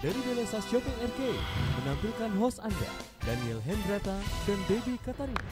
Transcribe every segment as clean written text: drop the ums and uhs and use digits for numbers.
dari Belesa Shopping Arcade menampilkan host Anda, Daniel Hendrata dan Debbie Katarina.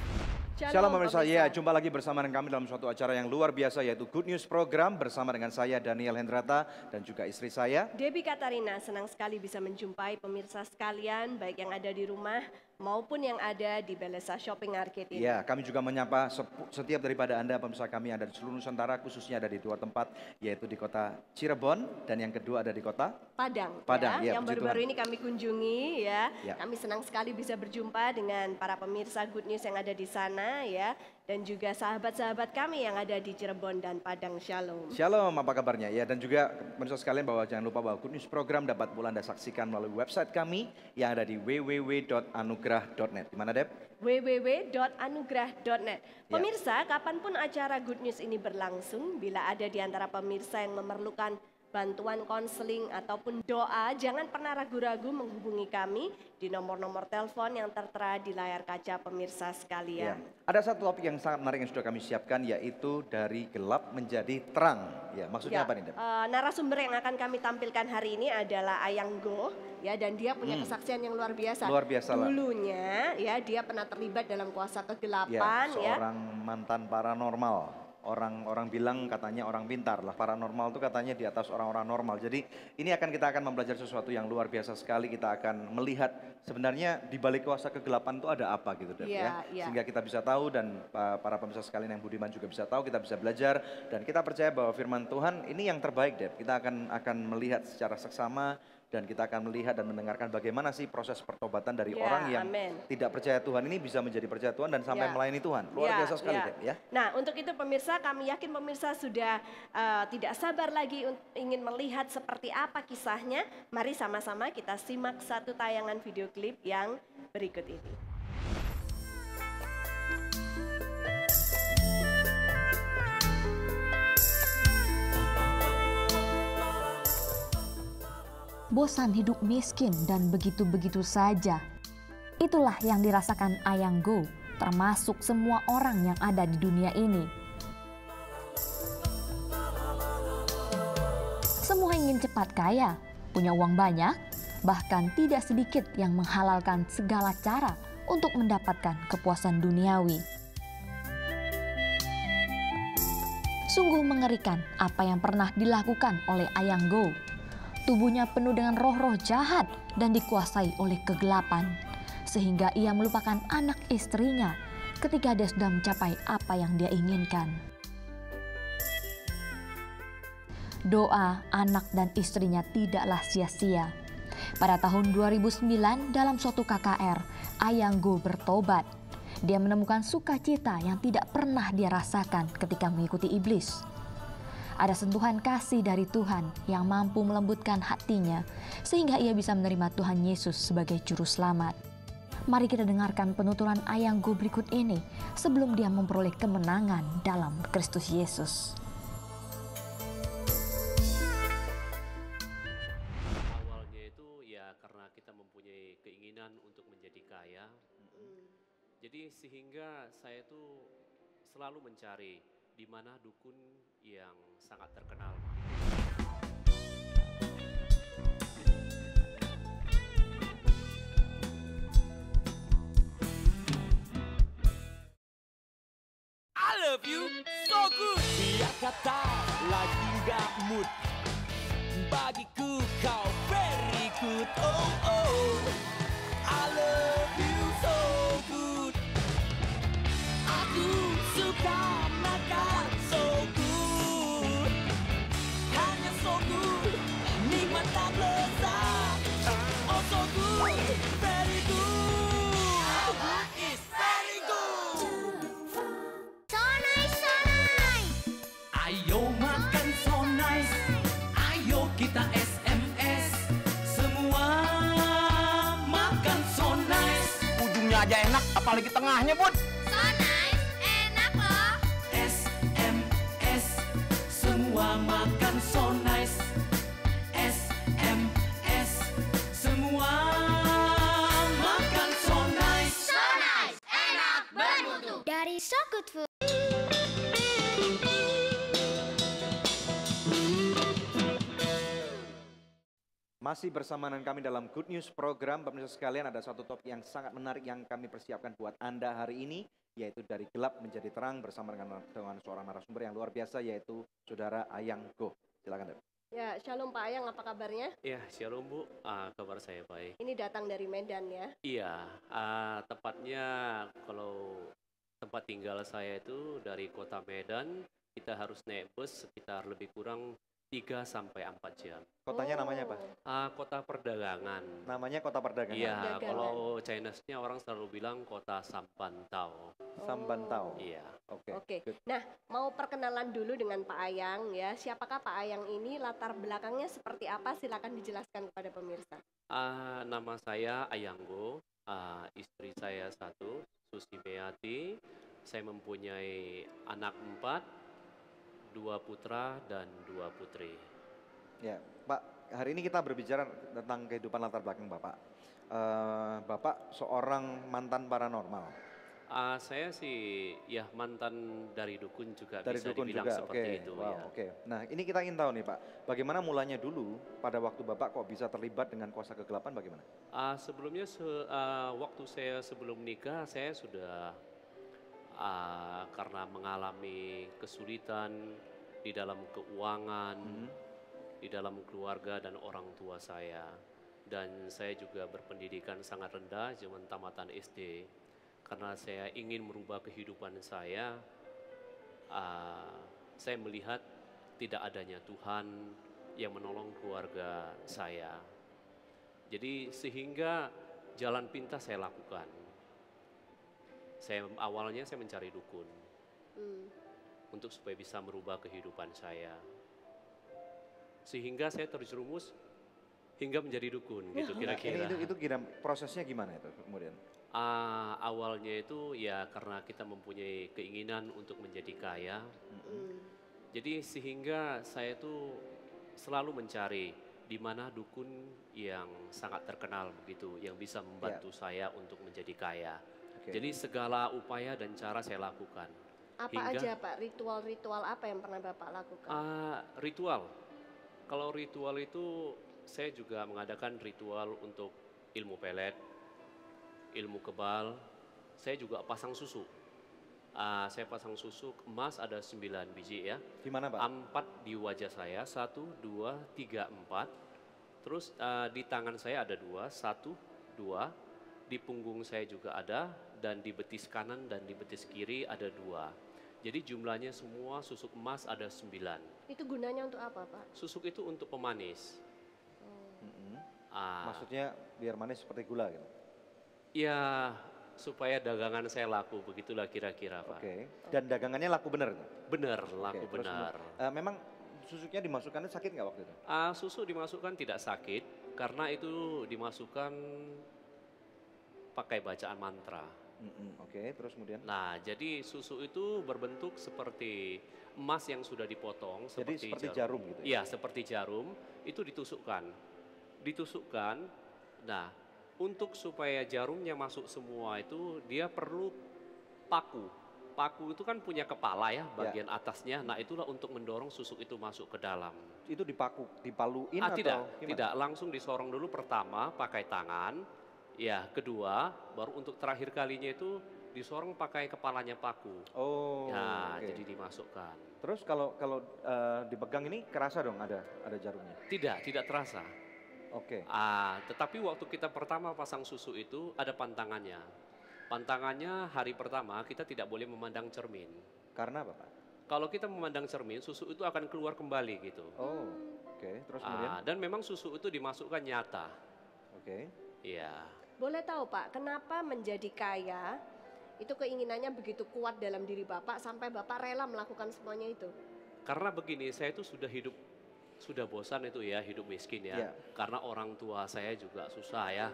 Shalom pemirsa, ya jumpa lagi bersama dengan kami dalam suatu acara yang luar biasa yaitu Good News Program bersama dengan saya Daniel Hendrata dan juga istri saya Debbie Katarina. Senang sekali bisa menjumpai pemirsa sekalian baik yang ada di rumah maupun yang ada di Belesa Shopping Arcade ini. Ya, kami juga menyapa setiap daripada Anda pemirsa kami yang ada di seluruh Nusantara, khususnya ada di dua tempat yaitu di kota Cirebon dan yang kedua ada di kota Padang ya, yang baru-baru ini kami kunjungi ya. Kami senang sekali bisa berjumpa dengan para pemirsa Good News yang ada di sana ya, dan juga sahabat-sahabat kami yang ada di Cirebon dan Padang. Shalom. Shalom, apa kabarnya ya, dan juga pemirsa sekalian bahwa jangan lupa bahwa Good News Program dapat pula Anda saksikan melalui website kami yang ada di www.anugrah.net. Di mana, Deb? www.anugrah.net. Pemirsa, kapanpun acara Good News ini berlangsung, bila ada di antara pemirsa yang memerlukan bantuan konseling ataupun doa, jangan pernah ragu-ragu menghubungi kami di nomor-nomor telepon yang tertera di layar kaca pemirsa sekalian. Ada satu topik yang sangat menarik yang sudah kami siapkan, yaitu dari gelap menjadi terang. Ya, maksudnya apa nih, Deb? Narasumber yang akan kami tampilkan hari ini adalah Ayang Go, ya, dan dia punya kesaksian yang luar biasa. Luar biasa lah. Dulunya, ya, dia pernah terlibat dalam kuasa kegelapan, seorang mantan paranormal. Orang bilang katanya orang pintar lah, paranormal itu katanya di atas orang-orang normal. Jadi ini kita akan mempelajari sesuatu yang luar biasa sekali. Kita akan melihat sebenarnya di balik kuasa kegelapan itu ada apa gitu, Deb, ya. Sehingga kita bisa tahu dan para pemirsa sekalian yang budiman juga bisa tahu, kita bisa belajar dan kita percaya bahwa firman Tuhan ini yang terbaik, Deb. Kita akan melihat secara seksama dan kita akan melihat dan mendengarkan bagaimana sih proses pertobatan dari orang yang tidak percaya Tuhan ini bisa menjadi percaya Tuhan dan sampai melayani Tuhan. Luar biasa sekali, Deb, ya. Nah, untuk itu pemirsa, kami yakin pemirsa sudah tidak sabar lagi ingin melihat seperti apa kisahnya. Mari sama-sama kita simak satu tayangan video klip yang berikut ini. Bosan hidup miskin dan begitu-begitu saja. Itulah yang dirasakan Ayang Go, termasuk semua orang yang ada di dunia ini. Semua ingin cepat kaya, punya uang banyak, bahkan tidak sedikit yang menghalalkan segala cara untuk mendapatkan kepuasan duniawi. Sungguh mengerikan apa yang pernah dilakukan oleh Ayang Go. Tubuhnya penuh dengan roh-roh jahat dan dikuasai oleh kegelapan, sehingga ia melupakan anak istrinya ketika dia sudah mencapai apa yang dia inginkan. Doa anak dan istrinya tidaklah sia-sia. Pada tahun 2009 dalam suatu KKR, Ayang Go bertobat. Dia menemukan sukacita yang tidak pernah dia rasakan ketika mengikuti iblis. Ada sentuhan kasih dari Tuhan yang mampu melembutkan hatinya sehingga ia bisa menerima Tuhan Yesus sebagai juru selamat. Mari kita dengarkan penuturan Ayang Go berikut ini sebelum dia memperoleh kemenangan dalam Kristus Yesus. Awalnya itu ya karena kita mempunyai keinginan untuk menjadi kaya. Jadi sehingga saya tuh selalu mencari di mana dukun yang sangat terkenal. I love you so good. Biar kata lagi gak mood, bagiku kau very good. Oh oh, I love you so good. Aku suka makan so good, hanya so good, nikmat tak lezat. Oh so good, very good. Our is very good. So nice, so nice. Ayo makan so nice, ayo kita SMS. Semua makan so nice. Ujungnya aja enak, apalagi tengahnya, Bud. So nice, enak loh. SMS, semua makan so nice. SMS, semua makan so nice. So nice, enak, bermutu. Dari So Good Food. Masih bersama dengan kami dalam Good News program, pemirsa sekalian, ada satu topik yang sangat menarik yang kami persiapkan buat Anda hari ini, yaitu dari gelap menjadi terang bersama dengan seorang narasumber yang luar biasa, yaitu Saudara Ayang Goh. Silakan, Dep. Ya, shalom Pak Ayang, apa kabarnya? Ya, shalom Bu, kabar saya baik. Ini datang dari Medan ya? Iya, tepatnya kalau tempat tinggal saya itu dari kota Medan, kita harus naik bus sekitar lebih kurang 3-4 jam. Kotanya namanya apa? Kota perdagangan. Namanya Kota Perdagangan. Iya, Perdagangan. kalau Chinese-nya orang selalu bilang kota Sampantau. Sambantau. Iya. Oke. Good. Nah, mau perkenalan dulu dengan Pak Ayang ya. Siapakah Pak Ayang ini? Latar belakangnya seperti apa? Silakan dijelaskan kepada pemirsa. Nama saya Ayanggo, istri saya satu, Susi Beati. Saya mempunyai anak 4, 2 putra dan 2 putri. Ya, Pak, hari ini kita berbicara tentang kehidupan latar belakang Bapak. Bapak seorang mantan paranormal. Saya sih ya mantan dari dukun juga Dari bisa dukun dibilang juga, seperti oke. itu Wow, ya. oke. Nah, ini kita ingin tahu nih Pak, bagaimana mulanya dulu pada waktu Bapak kok bisa terlibat dengan kuasa kegelapan, bagaimana? Sebelumnya waktu saya sebelum nikah saya sudah karena mengalami kesulitan di dalam keuangan, di dalam keluarga dan orang tua saya. Dan saya juga berpendidikan sangat rendah, zaman tamatan SD. Karena saya ingin merubah kehidupan saya melihat tidak adanya Tuhan yang menolong keluarga saya. Jadi sehingga jalan pintas saya lakukan. Awalnya saya mencari dukun. Untuk supaya bisa merubah kehidupan saya. Sehingga saya terjerumus hingga menjadi dukun gitu kira-kira. Ini itu prosesnya gimana itu kemudian? Awalnya itu ya karena kita mempunyai keinginan untuk menjadi kaya. Jadi sehingga saya tuh selalu mencari di mana dukun yang sangat terkenal begitu, yang bisa membantu saya untuk menjadi kaya. Jadi segala upaya dan cara saya lakukan. Apa aja Pak, ritual-ritual apa yang pernah Bapak lakukan? Ritual, kalau ritual itu saya juga mengadakan ritual untuk ilmu pelet, ilmu kebal, saya juga pasang susu. Saya pasang susu emas ada 9 biji ya. Di mana Pak? 4 di wajah saya, 1, 2, 3, 4. Terus di tangan saya ada 2, 1, 2. Di punggung saya juga ada, dan di betis kanan dan di betis kiri ada 2. Jadi jumlahnya semua susuk emas ada 9. Itu gunanya untuk apa Pak? Susuk itu untuk pemanis. Maksudnya biar manis seperti gula gitu? Ya supaya dagangan saya laku, begitulah kira-kira Pak. Oke. Dan dagangannya laku bener? Bener, laku Terus, benar. memang susuknya dimasukkannya sakit nggak waktu itu? Susu dimasukkan tidak sakit, karena itu dimasukkan pakai bacaan mantra. Oke, terus kemudian? Nah, jadi susu itu berbentuk seperti emas yang sudah dipotong. Jadi seperti jarum gitu? Iya, seperti jarum, itu ditusukkan. Nah, untuk supaya jarumnya masuk semua itu, dia perlu paku. Paku itu kan punya kepala ya, bagian atasnya. Nah, itulah untuk mendorong susuk itu masuk ke dalam. Itu dipaluin atau gimana? Tidak, langsung disorong dulu pertama pakai tangan. Ya, kedua, baru untuk terakhir kalinya itu disorong pakai kepalanya paku. Oh, ya, oke. jadi dimasukkan. Terus kalau dipegang ini kerasa dong ada jarumnya? Tidak terasa. Oke. Tetapi waktu kita pertama pasang susu itu ada pantangannya. Pantangannya hari pertama kita tidak boleh memandang cermin. Karena apa Pak? Kalau kita memandang cermin, susu itu akan keluar kembali gitu. Oh, oke. Terus kemudian? Dan memang susu itu dimasukkan nyata. Oke. Iya. Boleh tahu Pak, kenapa menjadi kaya itu keinginannya begitu kuat dalam diri Bapak sampai Bapak rela melakukan semuanya itu? Karena begini, saya itu sudah bosan itu ya hidup miskin ya. Karena orang tua saya juga susah ya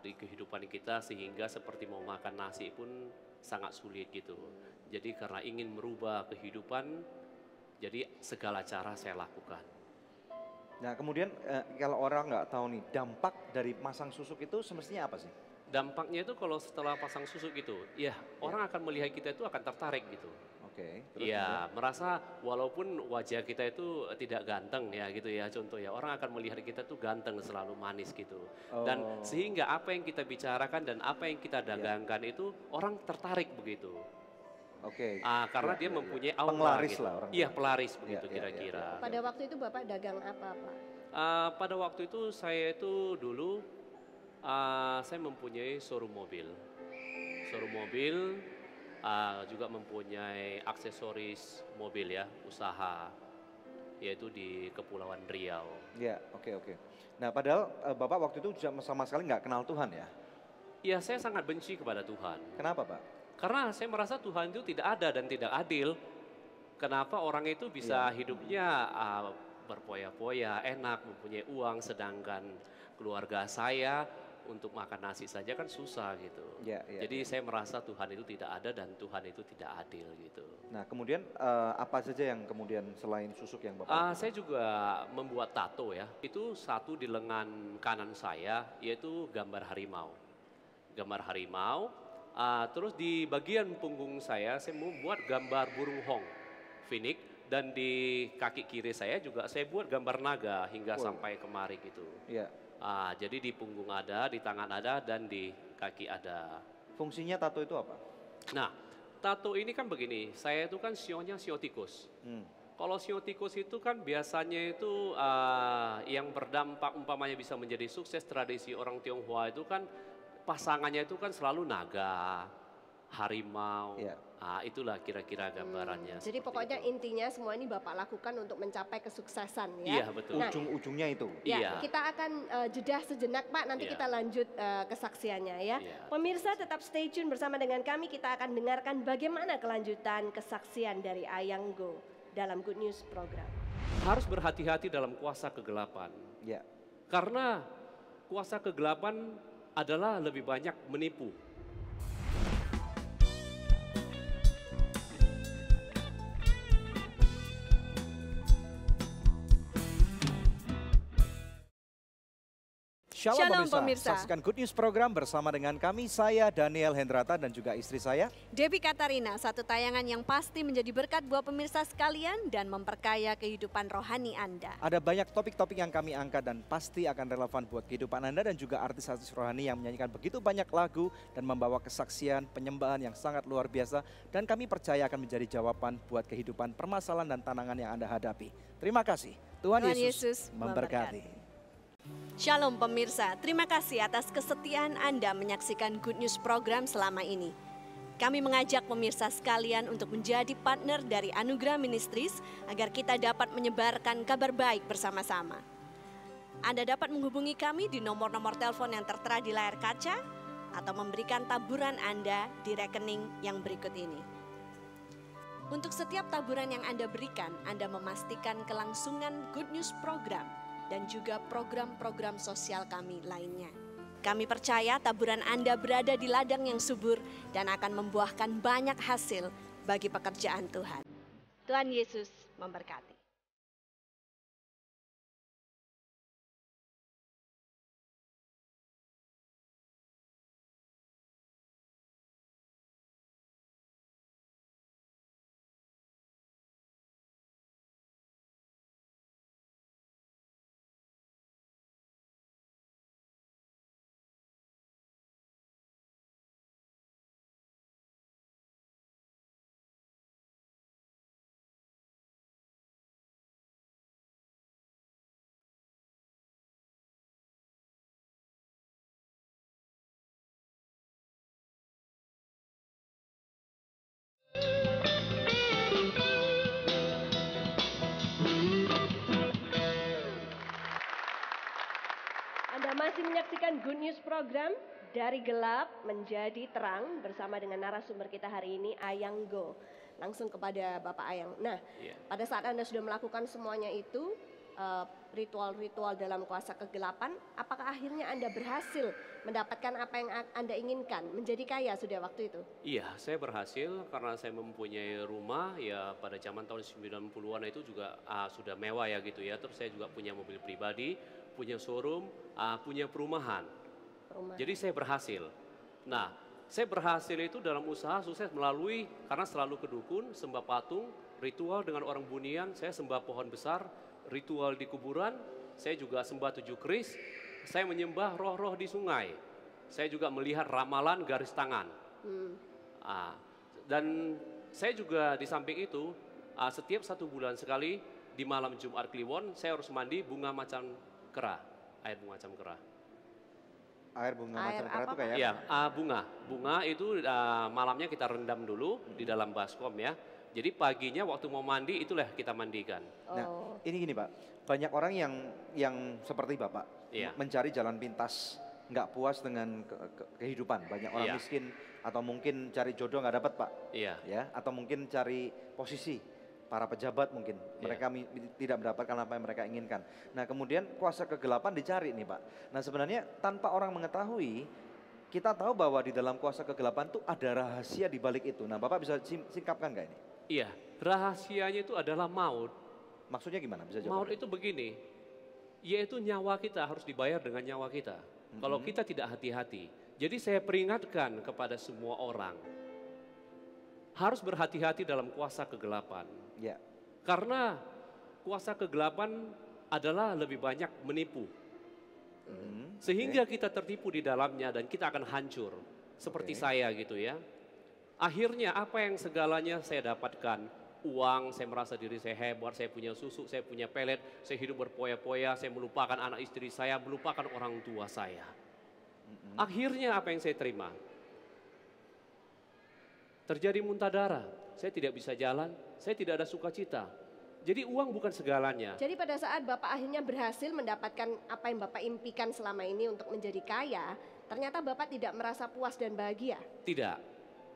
di kehidupan kita, sehingga seperti mau makan nasi pun sangat sulit gitu. Jadi karena ingin merubah kehidupan, jadi segala cara saya lakukan. Nah kemudian kalau orang nggak tahu nih, dampak dari masang susuk itu semestinya apa sih? Dampaknya itu kalau setelah pasang susuk itu, orang akan melihat kita itu akan tertarik gitu. Oke. Terus Iya, merasa walaupun wajah kita itu tidak ganteng ya gitu ya, contoh ya, orang akan melihat kita tuh ganteng, selalu manis gitu. Dan Oh. sehingga apa yang kita bicarakan dan apa yang kita dagangkan itu orang tertarik begitu. Oke. Karena Ya, dia ya, ya. mempunyai aura Penglaris gitu. lah orang. Iya, pelaris begitu Ya, ya, ya, kira-kira. Pada waktu itu Bapak dagang apa, Pak? Pada waktu itu saya itu dulu saya mempunyai showroom mobil. Showroom mobil, juga mempunyai aksesoris mobil ya, usaha, yaitu di Kepulauan Riau. Ya, oke, oke. Nah, padahal Bapak waktu itu sama sekali nggak kenal Tuhan ya? Ya, saya sangat benci kepada Tuhan. Kenapa, Pak? Karena saya merasa Tuhan itu tidak ada dan tidak adil. Kenapa orang itu bisa hidupnya berpoya-poya, enak, mempunyai uang, sedangkan keluarga saya untuk makan nasi saja kan susah gitu. Ya, ya, Jadi saya merasa Tuhan itu tidak ada dan Tuhan itu tidak adil gitu. Nah, kemudian apa saja yang kemudian selain susuk yang Bapak lakukan? Saya juga membuat tato ya. Itu satu di lengan kanan saya, yaitu gambar harimau. Gambar harimau. Terus di bagian punggung saya membuat gambar burung hong, phoenix. Dan di kaki kiri saya juga saya buat gambar naga hingga sampai kemari gitu. Iya. Jadi di punggung ada, di tangan ada, dan di kaki ada. Fungsinya tato itu apa? Nah, tato ini kan begini, saya itu kan sionya sio tikus. Kalau sio tikus itu kan biasanya itu yang berdampak umpamanya bisa menjadi sukses tradisi orang Tionghoa itu kan pasangannya itu kan selalu naga, harimau. Iya. Itulah kira-kira gambarannya. Jadi seperti pokoknya itu. intinya semua ini Bapak lakukan untuk mencapai kesuksesan Iya, ya. betul. Nah, Ujung-ujungnya itu. ya, Iya. kita akan jeda sejenak Pak, nanti Iya. kita lanjut kesaksiannya ya. Iya. Pemirsa tetap stay tune bersama dengan kami, kita akan dengarkan bagaimana kelanjutan kesaksian dari Ayang Go dalam Good News program. Harus berhati-hati dalam kuasa kegelapan. Ya. Karena kuasa kegelapan adalah lebih banyak menipu. Shalom, pemirsa. Saksikan Good News program bersama dengan kami, saya Daniel Hendrata dan juga istri saya. Debbie Katarina, satu tayangan yang pasti menjadi berkat buat pemirsa sekalian dan memperkaya kehidupan rohani Anda. Ada banyak topik-topik yang kami angkat dan pasti akan relevan buat kehidupan Anda dan juga artis-artis rohani yang menyanyikan begitu banyak lagu dan membawa kesaksian, penyembahan yang sangat luar biasa. Dan kami percaya akan menjadi jawaban buat kehidupan, permasalahan dan tantangan yang Anda hadapi. Terima kasih. Tuhan Yesus memberkati. Shalom pemirsa, terima kasih atas kesetiaan Anda menyaksikan Good News program selama ini. Kami mengajak pemirsa sekalian untuk menjadi partner dari Anugerah Ministries agar kita dapat menyebarkan kabar baik bersama-sama. Anda dapat menghubungi kami di nomor-nomor telepon yang tertera di layar kaca atau memberikan taburan Anda di rekening yang berikut ini. Untuk setiap taburan yang Anda berikan, Anda memastikan kelangsungan Good News program dan juga program-program sosial kami lainnya. Kami percaya taburan Anda berada di ladang yang subur dan akan membuahkan banyak hasil bagi pekerjaan Tuhan. Tuhan Yesus memberkati. Anda masih menyaksikan Good News program dari gelap menjadi terang bersama dengan narasumber kita hari ini Ayang Go. Langsung kepada Bapak Ayang. Nah, pada saat Anda sudah melakukan semuanya itu, ritual-ritual dalam kuasa kegelapan, apakah akhirnya Anda berhasil mendapatkan apa yang Anda inginkan, menjadi kaya sudah waktu itu? Iya, saya berhasil karena saya mempunyai rumah ya pada zaman tahun 90-an itu juga sudah mewah ya gitu ya. Terus saya juga punya mobil pribadi, punya showroom, punya perumahan. Jadi saya berhasil. Nah, saya berhasil itu dalam usaha sukses melalui, karena selalu ke dukun, sembah patung, ritual dengan orang bunian, saya sembah pohon besar, ritual di kuburan, saya juga sembah 7 keris, saya menyembah roh-roh di sungai, saya juga melihat ramalan garis tangan. Dan saya juga di samping itu, setiap 1 bulan sekali di malam Jumat Kliwon, saya harus mandi bunga macan kera, air bunga macan kera. Air bunga Air macan kera apa, itu kayak Iya, bunga itu malamnya kita rendam dulu di dalam baskom ya. Jadi paginya waktu mau mandi itulah kita mandikan. Nah, ini gini Pak, banyak orang yang seperti Bapak Iya. mencari jalan pintas, nggak puas dengan kehidupan. Banyak orang Iya. miskin atau mungkin cari jodoh nggak dapat Pak, Iya. ya, atau mungkin cari posisi. Para pejabat mungkin mereka tidak mendapatkan apa yang mereka inginkan. Nah kemudian kuasa kegelapan dicari nih Pak. Nah sebenarnya tanpa orang mengetahui, kita tahu bahwa di dalam kuasa kegelapan itu ada rahasia di balik itu. Nah Bapak bisa singkapkan nggak ini? Iya, rahasianya itu adalah maut. Maksudnya gimana? Bisa Maut jawab? itu begini, yaitu nyawa kita harus dibayar dengan nyawa kita. Kalau kita tidak hati-hati. Jadi saya peringatkan kepada semua orang, harus berhati-hati dalam kuasa kegelapan. Ya. Karena kuasa kegelapan adalah lebih banyak menipu. Sehingga kita tertipu di dalamnya dan kita akan hancur. Seperti saya gitu ya. Akhirnya apa yang segalanya saya dapatkan. Uang, saya merasa diri saya hebat, saya punya susu, saya punya pelet, saya hidup berpoya-poya, saya melupakan anak istri saya, melupakan orang tua saya. Akhirnya apa yang saya terima? Terjadi muntah darah, saya tidak bisa jalan, saya tidak ada sukacita. Jadi uang bukan segalanya. Jadi pada saat Bapak akhirnya berhasil mendapatkan apa yang Bapak impikan selama ini untuk menjadi kaya, ternyata Bapak tidak merasa puas dan bahagia. Tidak,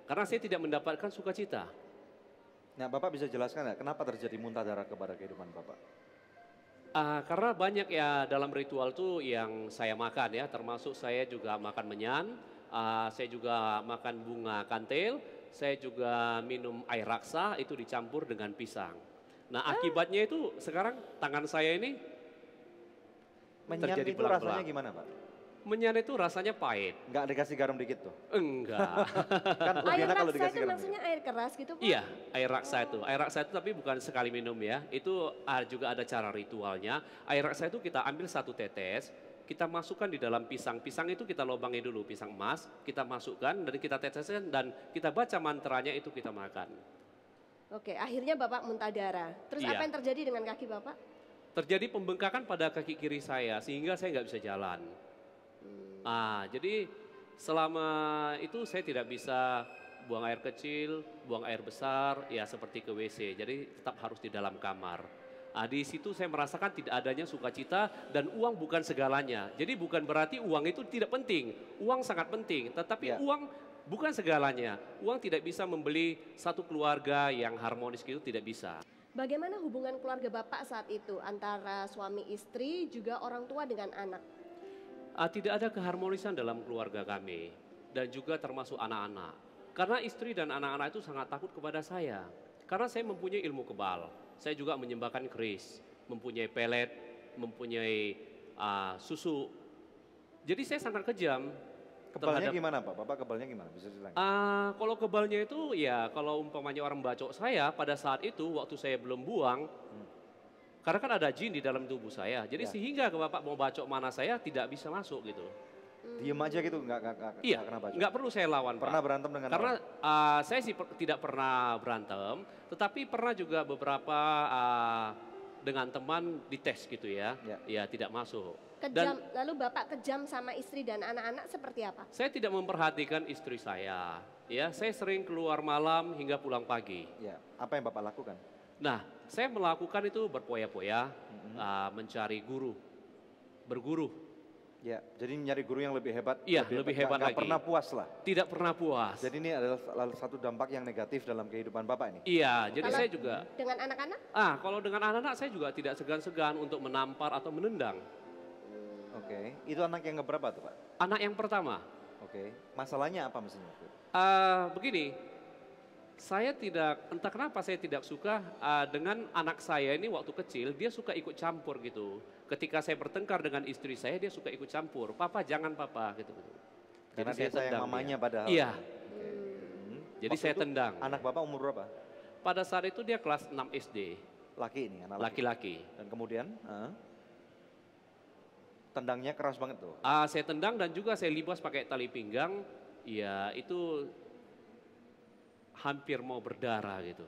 karena saya tidak mendapatkan sukacita. Nah Bapak bisa jelaskan nggak kenapa terjadi muntah darah kepada kehidupan Bapak? Karena banyak ya dalam ritual tuh yang saya makan ya, termasuk saya juga makan menyan, saya juga makan bunga kantil, saya juga minum air raksa itu dicampur dengan pisang. Nah akibatnya itu sekarang tangan saya ini Menyan terjadi itu rasanya belang-belang. gimana Pak? Menyan itu rasanya pahit. Nggak dikasih garam dikit tuh? Enggak. Kan lebih Air enak kalau raksa dikasih itu garam maksudnya dikit. air keras gitu Pak? Iya, air raksa itu. Air raksa itu tapi bukan sekali minum ya. Itu juga ada cara ritualnya. Air raksa itu kita ambil 1 tetes, kita masukkan di dalam pisang. Pisang itu kita lobangi dulu, pisang emas. Kita masukkan dan kita teteskan dan kita baca mantranya itu kita makan. Oke, akhirnya Bapak muntah darah. Terus Iya. apa yang terjadi dengan kaki Bapak? Terjadi pembengkakan pada kaki kiri saya sehingga saya nggak bisa jalan. Jadi selama itu saya tidak bisa buang air kecil, buang air besar, ya seperti ke WC. Jadi tetap harus di dalam kamar. Di situ saya merasakan tidak adanya sukacita dan uang bukan segalanya. Jadi bukan berarti uang itu tidak penting. Uang sangat penting, tetapi uang bukan segalanya. Uang tidak bisa membeli satu keluarga yang harmonis gitu, tidak bisa. Bagaimana hubungan keluarga Bapak saat itu antara suami istri juga orang tua dengan anak? Tidak ada keharmonisan dalam keluarga kami dan juga termasuk anak-anak. Karena istri dan anak-anak itu sangat takut kepada saya. Karena saya mempunyai ilmu kebal. Saya juga menyembahkan keris, mempunyai pelet, mempunyai susu. Jadi saya sangat kejam. Kebalnya gimana Pak? Bapak kebalnya gimana? Bisa ceritakan? Kalau kebalnya itu ya kalau umpamanya orang bacok saya pada saat itu waktu saya belum buang. Karena kan ada jin di dalam tubuh saya. Jadi sehingga ke Bapak mau bacok mana saya tidak bisa masuk gitu. Diem aja gitu nggak Iya, kena bacok? nggak perlu saya lawan Pernah Pak. berantem dengan Karena orang? saya sih tidak pernah berantem, tetapi pernah juga beberapa dengan teman dites gitu ya, ya tidak masuk. Kejam, lalu Bapak kejam sama istri dan anak-anak seperti apa? Saya tidak memperhatikan istri saya, ya saya sering keluar malam hingga pulang pagi. Ya, apa yang Bapak lakukan? Nah, saya melakukan itu berpoya-poya, mencari guru, berguru. Ya, jadi nyari guru yang lebih hebat. Iya, lebih hebat nggak lagi. pernah puas lah. Tidak pernah puas. Jadi ini adalah salah satu dampak yang negatif dalam kehidupan Bapak ini. Iya, jadi Kalau saya juga. dengan anak-anak? Kalau dengan anak-anak saya juga tidak segan-segan untuk menampar atau menendang. Oke, itu anak yang keberapa tuh Pak? Anak yang pertama. Oke, masalahnya apa mestinya? Begini, saya tidak, entah kenapa saya tidak suka dengan anak saya ini waktu kecil, dia suka ikut campur gitu. Ketika saya bertengkar dengan istri saya, dia suka ikut campur. Papa jangan papa gitu. Karena Jadi dia sayang tendang mamanya dia. padahal. Iya, jadi Waktu saya itu tendang. Anak Bapak umur berapa? Pada saat itu dia kelas 6 SD, Laki ini, anak laki. laki-laki. Dan kemudian tendangnya keras banget tuh. Saya tendang dan juga saya libas pakai tali pinggang, ya itu hampir mau berdarah gitu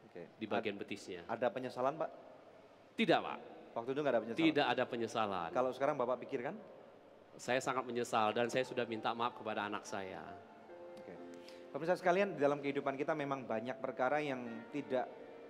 Oke. di bagian betisnya. Ada penyesalan Pak? Tidak Pak, Waktu itu nggak ada penyesalan? tidak ada penyesalan. Kalau sekarang Bapak pikirkan? Saya sangat menyesal dan saya sudah minta maaf kepada anak saya. Oke. Pemirsa sekalian, di dalam kehidupan kita memang banyak perkara yang tidak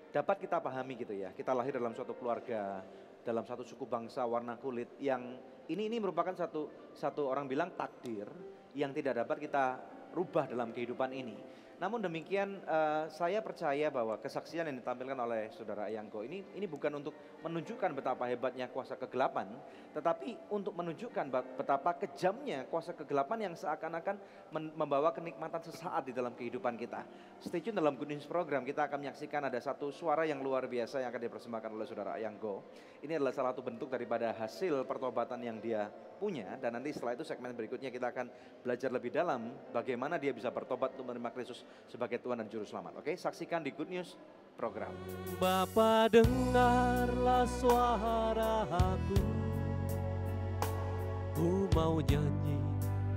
dapat kita pahami gitu ya. Kita lahir dalam suatu keluarga, dalam satu suku bangsa, warna kulit yang ini merupakan satu orang bilang takdir yang tidak dapat kita rubah dalam kehidupan ini. Namun demikian saya percaya bahwa kesaksian yang ditampilkan oleh Saudara Ayanggo ini bukan untuk menunjukkan betapa hebatnya kuasa kegelapan, tetapi untuk menunjukkan betapa kejamnya kuasa kegelapan yang seakan-akan membawa kenikmatan sesaat di dalam kehidupan kita. Stay tune dalam Good News Program, kita akan menyaksikan ada satu suara yang luar biasa yang akan dipersembahkan oleh Saudara Ayanggo. Ini adalah salah satu bentuk daripada hasil pertobatan yang dia punya, dan nanti setelah itu segmen berikutnya kita akan belajar lebih dalam bagaimana dia bisa bertobat untuk menerima Kristus sebagai Tuhan dan Juru Selamat. Oke, saksikan di Good News Program. Bapa, dengarlah suaraku, ku mau nyanyi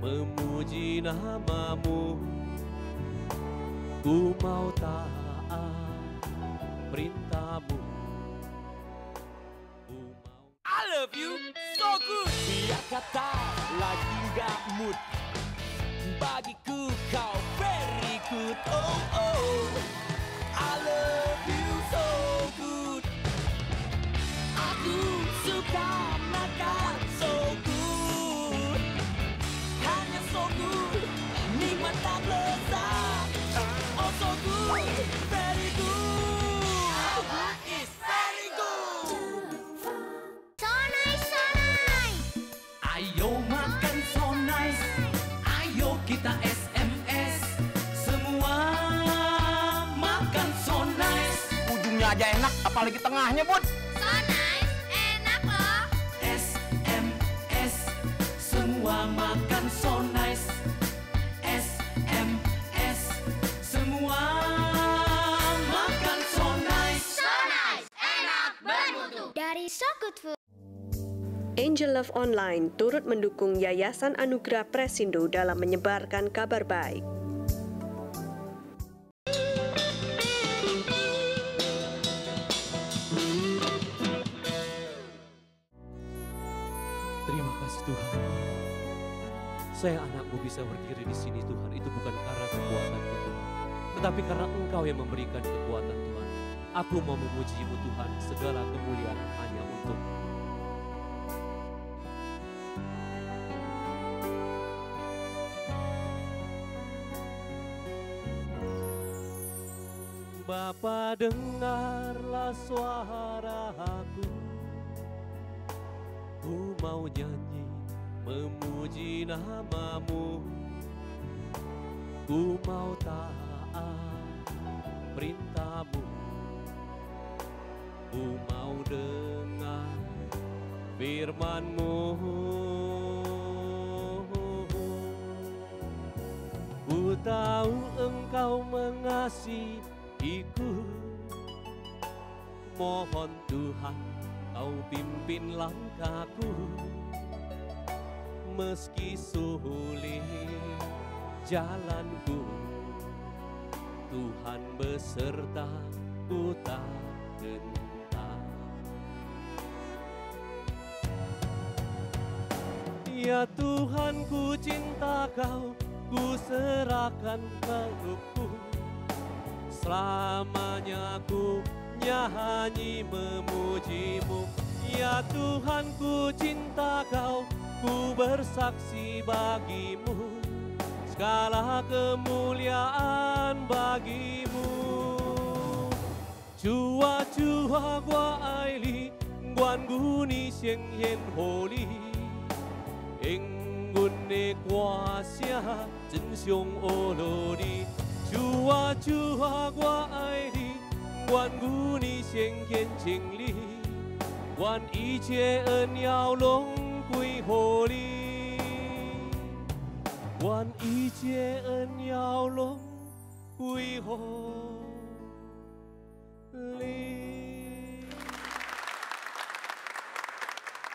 memuji namamu, ku mau taat perintahmu. I love you so good. Biar kata lagi gak mood, bagiku kau very good. Oh oh, I love you so good. Aku suka makan so good, hanya so good, nikmat tak lezat. Oh so good, very good. It's very good. So nice, so nice. Ayo makan so nice, ayo kita SMS, semua makan so nice. Ujungnya aja enak, apalagi tengahnya, Bud. So nice, enak loh. SMS, semua makan so nice. SMS, semua makan so nice. So nice, enak, bermutu. Dari So Good Food. Angel Love Online turut mendukung Yayasan Anugerah Presindo dalam menyebarkan kabar baik. Terima kasih Tuhan. Saya anakmu bisa berdiri di sini Tuhan, itu bukan karena kekuatanku Tuhan, tetapi karena Engkau yang memberikan kekuatan Tuhan. Aku mau memuji-Mu Tuhan, segala kemuliaan hanya untuk Bapa, dengarlah suaraku, ku mau nyanyi memuji namamu, ku mau taat perintahmu, ku mau dengar firman-Mu. Ku tahu Engkau mengasihiku, mohon Tuhan Kau pimpin langkahku, meski sulit jalanku, Tuhan besertaku tak gentar. Ya Tuhan, ku cinta Kau, ku serahkan hidupku, selamanya ku nyanyi memuji-Mu. Ya Tuhan, ku cinta Kau, ku bersaksi bagi-Mu, segala kemuliaan bagi-Mu. Chua chua gua ai li, guan gu ni xiang yan ho li, eng gun ne gua xia真凶ô lô đi. Chua chua gua ai li, guan gu ni xiang yan情li,愿一切恩要拢归乎你。愿一切恩要拢归乎你。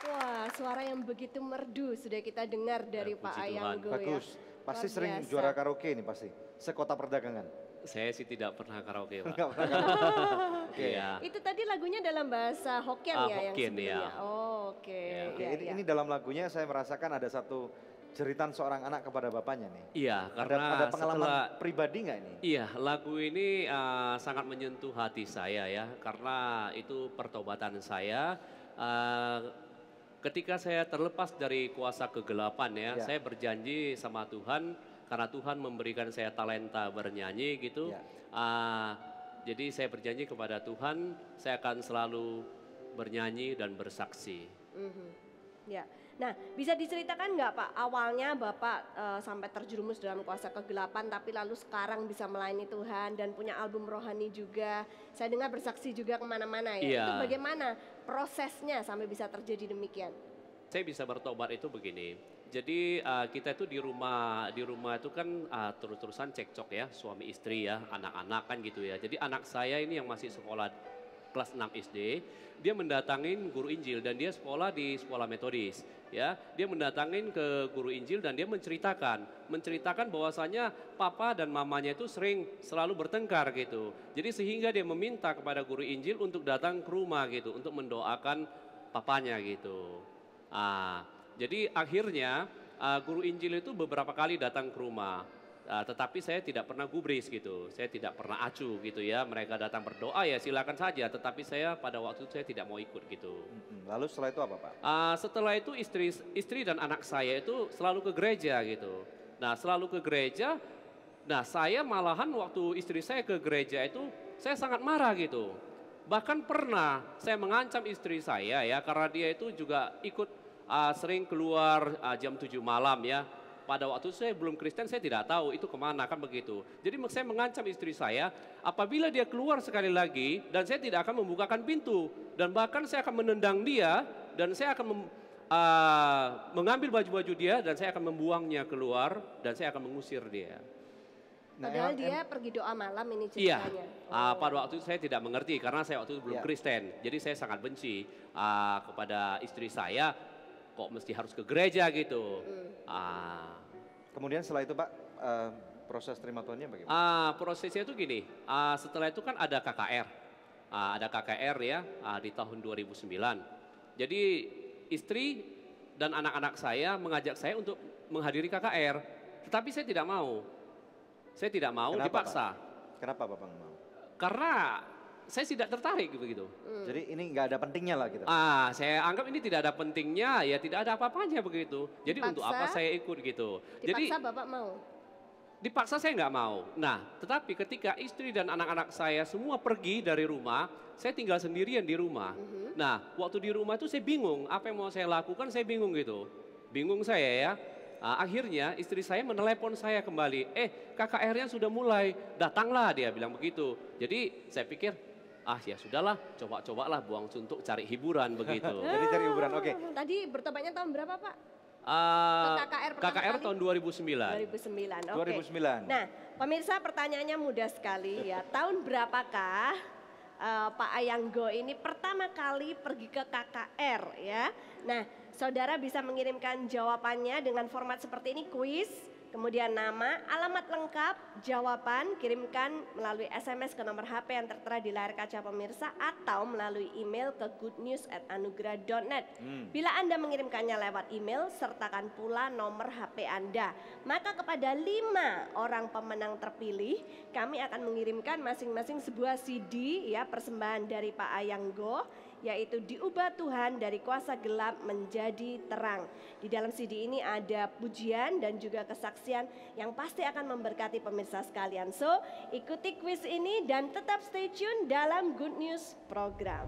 Wah, suara yang begitu merdu sudah kita dengar dari Pak puji Ayanggo ya. Bagus. Pasti Luar sering biasa. juara karaoke ini pasti. Sekota perdagangan. Saya sih tidak pernah karaoke, Pak. Enggak pernah karaoke. Oke. Iya. Itu tadi lagunya dalam bahasa Hokkien ya yang Hokkien, sebelumnya. ya. Oh, oke. Ya. Oke, Ya, ini, ya. ini dalam lagunya saya merasakan ada satu jeritan seorang anak kepada bapaknya nih. Iya, Ada, karena ada pengalaman setelah pribadi nggak ini? Iya, lagu ini sangat menyentuh hati saya ya, karena itu pertobatan saya. Ketika saya terlepas dari kuasa kegelapan ya, Ya. saya berjanji sama Tuhan, karena Tuhan memberikan saya talenta bernyanyi gitu. Ya. Jadi saya berjanji kepada Tuhan, saya akan selalu bernyanyi dan bersaksi. Mhm. Ya. Nah, bisa diceritakan nggak Pak, awalnya Bapak sampai terjerumus dalam kuasa kegelapan, tapi lalu sekarang bisa melayani Tuhan dan punya album rohani juga. Saya dengar bersaksi juga kemana-mana ya. Iya. Itu bagaimana prosesnya sampai bisa terjadi demikian? Saya bisa bertobat itu begini. Jadi kita itu di rumah itu kan terus-terusan cekcok ya, suami istri ya, anak-anak kan gitu ya. Jadi anak saya ini yang masih sekolah kelas 6 SD, dia mendatangin guru Injil dan dia sekolah di sekolah metodis. Ya, dia mendatangin ke guru Injil dan dia menceritakan bahwasanya papa dan mamanya itu selalu bertengkar gitu. Jadi sehingga dia meminta kepada guru Injil untuk datang ke rumah gitu, untuk mendoakan papanya gitu. Jadi akhirnya guru Injil itu beberapa kali datang ke rumah. Tetapi saya tidak pernah gubris gitu, saya tidak pernah acuh gitu ya. Mereka datang berdoa ya silakan saja, tetapi saya pada waktu itu saya tidak mau ikut gitu. Lalu setelah itu apa Pak? Setelah itu istri dan anak saya itu selalu ke gereja gitu. Nah selalu ke gereja, nah saya malahan waktu istri saya ke gereja itu saya sangat marah gitu. Bahkan pernah saya mengancam istri saya ya, karena dia itu juga ikut sering keluar jam 7 malam ya. Pada waktu saya belum Kristen, saya tidak tahu itu kemana kan begitu. Jadi saya mengancam istri saya, apabila dia keluar sekali lagi dan saya tidak akan membukakan pintu. Dan bahkan saya akan menendang dia dan saya akan mengambil baju-baju dia dan saya akan membuangnya keluar dan saya akan mengusir dia. Padahal dia pergi doa malam ini Iya, ceritanya. pada waktu itu saya tidak mengerti karena saya waktu itu belum Iya. Kristen. Jadi saya sangat benci kepada istri saya, kok mesti harus ke gereja gitu. Kemudian setelah itu Pak, proses terima Tuhannya bagaimana? Prosesnya itu gini, setelah itu kan ada KKR. Ada KKR ya di tahun 2009. Jadi istri dan anak-anak saya mengajak saya untuk menghadiri KKR. Tetapi saya tidak mau. Saya tidak mau, Kenapa, dipaksa. Pak? Kenapa Bapak nggak mau? Karena saya tidak tertarik begitu. Jadi ini nggak ada pentingnya lah gitu. Saya anggap ini tidak ada pentingnya, ya tidak ada apa-apanya begitu. Jadi Dipaksa? untuk apa saya ikut gitu. Dipaksa Bapak mau? Dipaksa saya nggak mau. Nah, tetapi ketika istri dan anak-anak saya semua pergi dari rumah, saya tinggal sendirian di rumah. Nah, waktu di rumah itu saya bingung, apa yang mau saya lakukan, saya bingung gitu. Bingung saya ya. Akhirnya istri saya menelepon saya kembali, KKR-nya sudah mulai, datanglah dia bilang begitu. Jadi saya pikir, ya sudahlah, coba-cobalah buang suntuk cari hiburan begitu. Jadi cari hiburan, oke. Tadi bertobatnya tahun berapa Pak? KKR pertama KKR kali? tahun 2009. 2009, oke. 2009. Nah, pemirsa pertanyaannya mudah sekali ya. Tahun berapakah Pak Ayanggo ini pertama kali pergi ke KKR ya? Nah, saudara bisa mengirimkan jawabannya dengan format seperti ini, kuis, kemudian nama, alamat lengkap, jawaban, kirimkan melalui SMS ke nomor HP yang tertera di layar kaca pemirsa atau melalui email ke goodnews@anugerah.net. Bila Anda mengirimkannya lewat email, sertakan pula nomor HP Anda. Maka kepada 5 orang pemenang terpilih, kami akan mengirimkan masing-masing sebuah CD ya, persembahan dari Pak Ayanggo, yaitu diubah Tuhan dari kuasa gelap menjadi terang. Di dalam CD ini ada pujian dan juga kesaksian yang pasti akan memberkati pemirsa sekalian. So, ikuti kuis ini dan tetap stay tune dalam Good News program.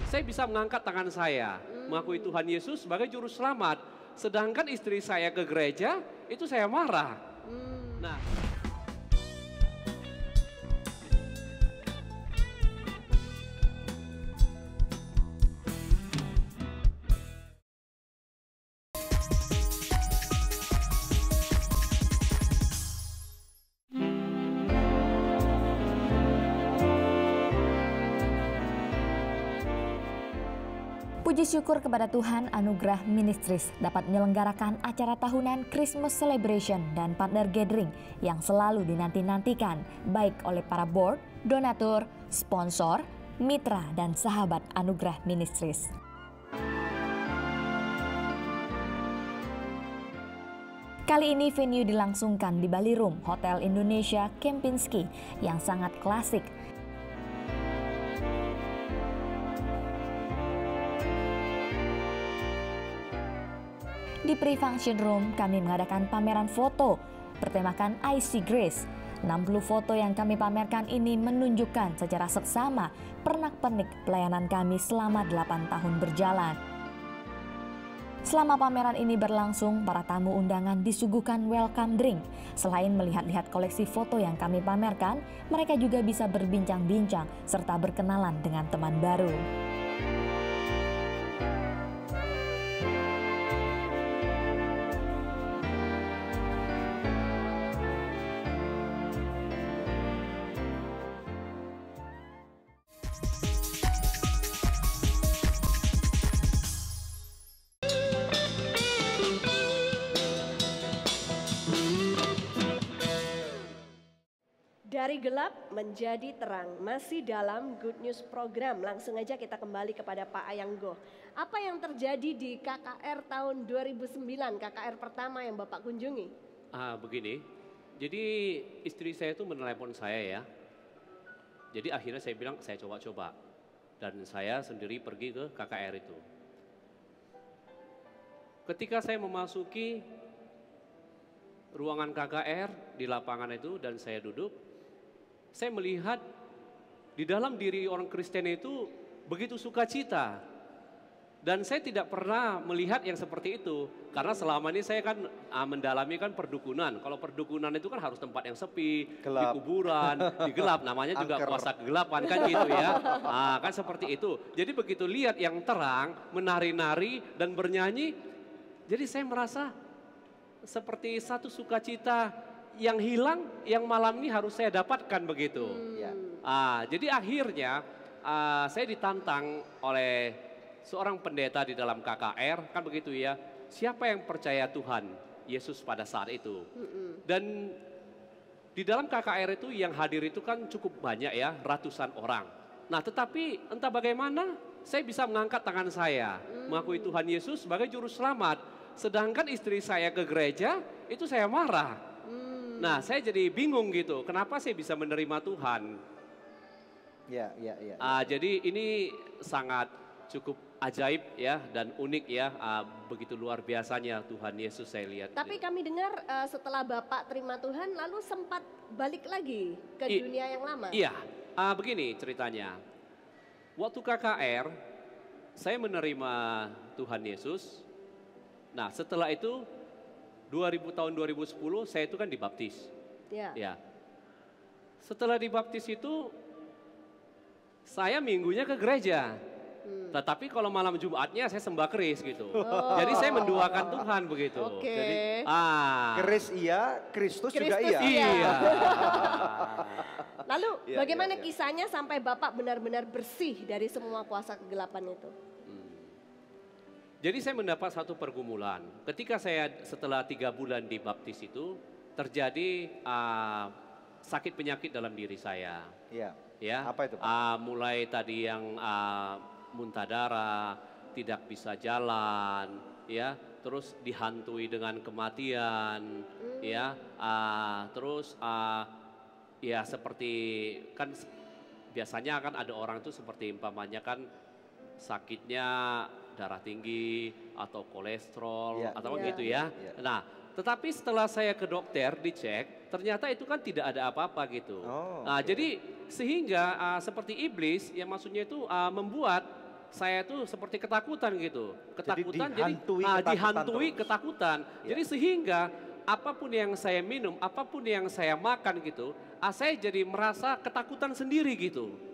Saya bisa mengangkat tangan saya, mengakui Tuhan Yesus sebagai juru selamat. Sedangkan istri saya ke gereja, itu saya marah. Nah, Puji syukur kepada Tuhan, Anugerah Ministries dapat menyelenggarakan acara tahunan Christmas Celebration dan Partner Gathering yang selalu dinanti-nantikan baik oleh para board, donatur, sponsor, mitra, dan sahabat Anugerah Ministries. Kali ini venue dilangsungkan di Bali Room Hotel Indonesia Kempinski yang sangat klasik. Di pre-function room kami mengadakan pameran foto bertemakan I See Grace. 60 foto yang kami pamerkan ini menunjukkan secara seksama pernak-pernik pelayanan kami selama 8 tahun berjalan. Selama pameran ini berlangsung, para tamu undangan disuguhkan welcome drink. Selain melihat-lihat koleksi foto yang kami pamerkan, mereka juga bisa berbincang-bincang serta berkenalan dengan teman baru. Dari gelap menjadi terang, masih dalam Good News program. Langsung aja kita kembali kepada Pak Ayanggo. Apa yang terjadi di KKR tahun 2009, KKR pertama yang Bapak kunjungi? Begini, jadi istri saya itu menelepon saya ya. Jadi akhirnya saya bilang saya coba-coba. Dan saya sendiri pergi ke KKR itu. Ketika saya memasuki ruangan KKR di lapangan itu dan saya duduk, saya melihat di dalam diri orang Kristen itu begitu sukacita. Dan saya tidak pernah melihat yang seperti itu. Karena selama ini saya kan mendalami kan perdukunan. Kalau perdukunan itu kan harus tempat yang sepi, gelap. Di kuburan, di gelap. Namanya juga puasa kegelapan kan gitu ya. Kan seperti itu. Jadi begitu lihat yang terang, menari-nari dan bernyanyi. Jadi saya merasa seperti satu sukacita yang hilang, yang malam ini harus saya dapatkan begitu. Jadi akhirnya saya ditantang oleh seorang pendeta di dalam KKR, kan begitu ya. Siapa yang percaya Tuhan Yesus pada saat itu? Dan di dalam KKR itu yang hadir itu kan cukup banyak ya, ratusan orang. Nah tetapi entah bagaimana saya bisa mengangkat tangan saya, mengakui Tuhan Yesus sebagai juru selamat. Sedangkan istri saya ke gereja, itu saya marah. Nah, saya jadi bingung gitu. Kenapa saya bisa menerima Tuhan? Jadi ini sangat cukup ajaib ya dan unik ya. Begitu luar biasanya Tuhan Yesus saya lihat. Tapi kami dengar setelah Bapak terima Tuhan lalu sempat balik lagi ke dunia yang lama. Iya, begini ceritanya. Waktu KKR, saya menerima Tuhan Yesus. Nah, setelah itu tahun 2010 saya itu kan dibaptis. Ya. Setelah dibaptis itu saya minggunya ke gereja. Tetapi kalau malam Jumatnya saya sembah keris gitu. Jadi saya menduakan Tuhan begitu. Jadi, keris iya, Kristus juga iya. Iya. Lalu bagaimana kisahnya sampai Bapak benar-benar bersih dari semua kuasa kegelapan itu? Jadi saya mendapat satu pergumulan. Ketika saya setelah 3 bulan dibaptis itu terjadi sakit penyakit dalam diri saya. Ya. Apa itu, Pak? Mulai tadi yang muntah darah, tidak bisa jalan, ya. Terus dihantui dengan kematian, ya. Terus ya seperti kan biasanya kan ada orang tuh seperti umpamanya kan sakitnya darah tinggi atau kolesterol atau begitu ya. Nah, tetapi setelah saya ke dokter dicek, ternyata itu kan tidak ada apa-apa gitu. Jadi sehingga seperti iblis yang maksudnya itu membuat saya tuh seperti ketakutan gitu. Ketakutan jadi dihantui ketakutan. Jadi sehingga apapun yang saya minum, apapun yang saya makan gitu, saya jadi merasa ketakutan sendiri gitu.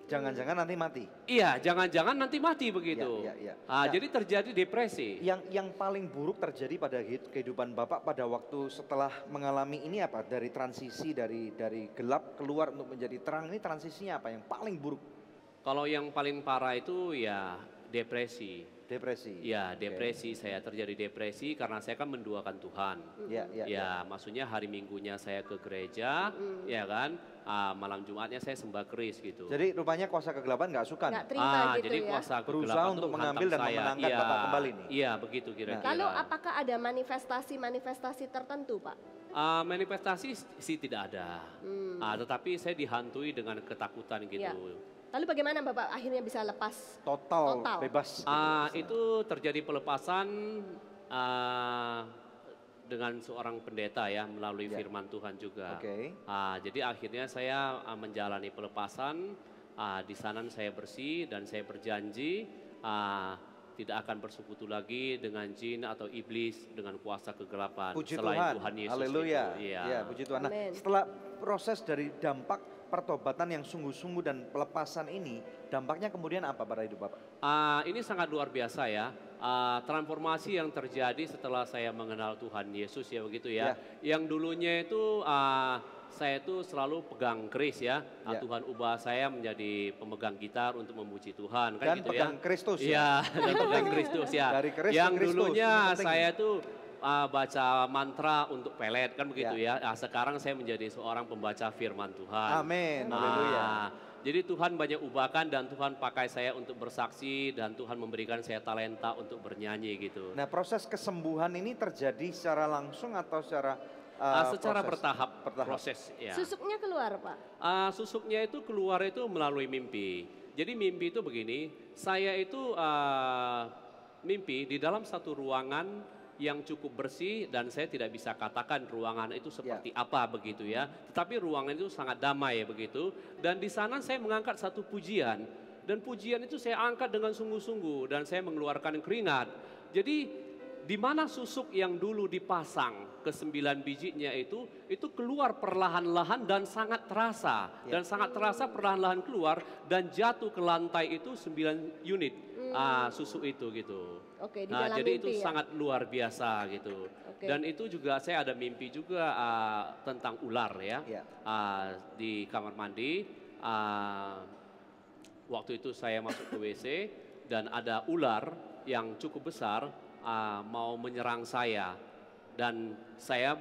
Jangan-jangan nanti mati. Iya, jangan-jangan nanti mati begitu. Jadi terjadi depresi. Yang paling buruk terjadi pada kehidupan Bapak pada waktu setelah mengalami ini apa? Dari transisi dari gelap keluar untuk menjadi terang, ini transisinya apa yang paling buruk? Kalau yang paling parah itu ya depresi. Depresi. Ya, Oke. depresi. Saya terjadi depresi karena saya kan menduakan Tuhan. Ya, ya, Ya, maksudnya hari Minggunya saya ke gereja, ya kan, malam Jumatnya saya sembah keris gitu. Jadi rupanya kuasa kegelapan nggak suka Nggak nih? terima gitu Jadi ya. kuasa Berusaha kegelapan untuk tuh mengambil dan menghantam saya. memenangkan Iya, Bapak kembali nih. Iya, begitu kira-kira. Lalu apakah ada manifestasi-manifestasi tertentu, Pak? Manifestasi sih tidak ada, tetapi saya dihantui dengan ketakutan gitu. Ya. Lalu bagaimana Bapak akhirnya bisa lepas? Total, Total. bebas. gitu. Itu terjadi pelepasan dengan seorang pendeta ya melalui Ya. firman Tuhan juga. Oke. Jadi akhirnya saya menjalani pelepasan. Di sana saya bersih dan saya berjanji tidak akan bersekutu lagi dengan jin atau iblis dengan kuasa kegelapan Puji selain Tuhan. Yesus. Haleluya. Gitu. Iya. Ya, puji Tuhan. Nah, Amin. setelah proses dari dampak pertobatan yang sungguh-sungguh dan pelepasan ini, dampaknya kemudian apa pada hidup Bapak? Ini sangat luar biasa ya. Transformasi yang terjadi setelah saya mengenal Tuhan Yesus ya begitu ya. Yang dulunya itu saya itu selalu pegang keris ya. Ya. Tuhan ubah saya menjadi pemegang gitar untuk memuji Tuhan kan Dan gitu pegang ya. Kristus ya? Iya, dan pegang Kristus ya. Dari keris ke Yang Kristus, dulunya ini penting. saya tuh baca mantra untuk pelet kan begitu ya. Sekarang saya menjadi seorang pembaca firman Tuhan. Amin. Haleluya. Jadi Tuhan banyak ubahkan dan Tuhan pakai saya untuk bersaksi dan Tuhan memberikan saya talenta untuk bernyanyi gitu. Nah, proses kesembuhan ini terjadi secara langsung atau secara Secara proses? bertahap Bertahap. proses ya. Susuknya keluar, Pak? Susuknya itu keluar itu melalui mimpi. Jadi mimpi itu begini, saya itu mimpi di dalam satu ruangan yang cukup bersih dan saya tidak bisa katakan ruangan itu seperti apa begitu ya. Tetapi ruangan itu sangat damai begitu. Dan di sana saya mengangkat satu pujian. Dan pujian itu saya angkat dengan sungguh-sungguh dan saya mengeluarkan keringat. Jadi di mana susuk yang dulu dipasang ke 9 bijinya itu keluar perlahan-lahan dan sangat terasa. Dan sangat terasa perlahan-lahan keluar dan jatuh ke lantai itu 9 unit susuk itu gitu. Oke, di dalam jadi mimpi itu ya? sangat luar biasa gitu. Oke. Dan itu juga saya ada mimpi juga tentang ular ya. Ya. Di kamar mandi, waktu itu saya masuk ke WC dan ada ular yang cukup besar mau menyerang saya. Dan saya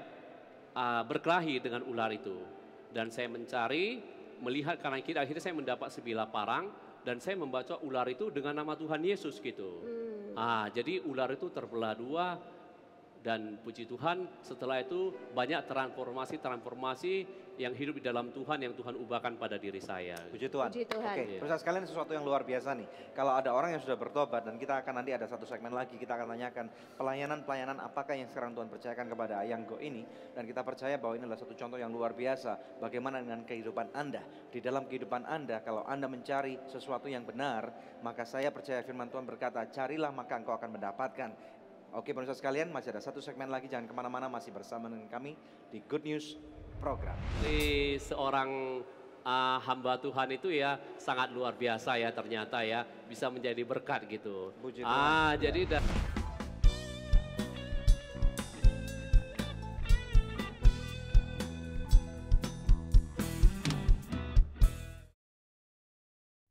berkelahi dengan ular itu. Dan saya mencari, melihat kanan kiri, akhirnya saya mendapat sebilah parang. Dan saya membaca ular itu dengan nama Tuhan Yesus gitu. Jadi ular itu terbelah dua dan puji Tuhan setelah itu banyak transformasi yang hidup di dalam Tuhan yang Tuhan ubahkan pada diri saya. Puji Tuhan. Puji Tuhan. Oke, pemirsa sekalian sesuatu yang luar biasa nih. Kalau ada orang yang sudah bertobat dan kita akan nanti ada satu segmen lagi kita akan tanyakan pelayanan apakah yang sekarang Tuhan percayakan kepada Ayang Go ini dan kita percaya bahwa ini adalah satu contoh yang luar biasa bagaimana dengan kehidupan Anda. Di dalam kehidupan Anda kalau Anda mencari sesuatu yang benar, maka saya percaya firman Tuhan berkata, carilah maka engkau akan mendapatkan. Oke pemirsa sekalian, masih ada satu segmen lagi, jangan kemana-mana, masih bersama dengan kami di Good News Program. Jadi seorang hamba Tuhan itu ya sangat luar biasa ya ternyata ya bisa menjadi berkat gitu. Puji Tuhan. Jadi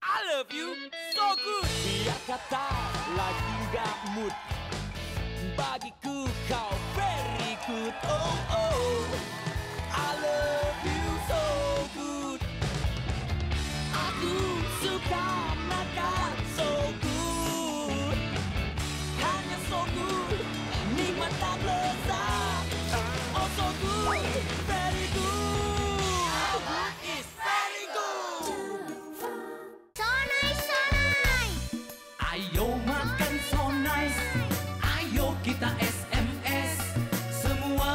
I love you so good. Biar kata lagi gak mood, bagiku kau very good. Oh oh, I love you so good. Aku suka makan so good, hanya so good, nikmat tak lezat. Oh so good, very good. It's very good. So nice, so nice. Ayo makan so nice, ayo kita SMS. Semua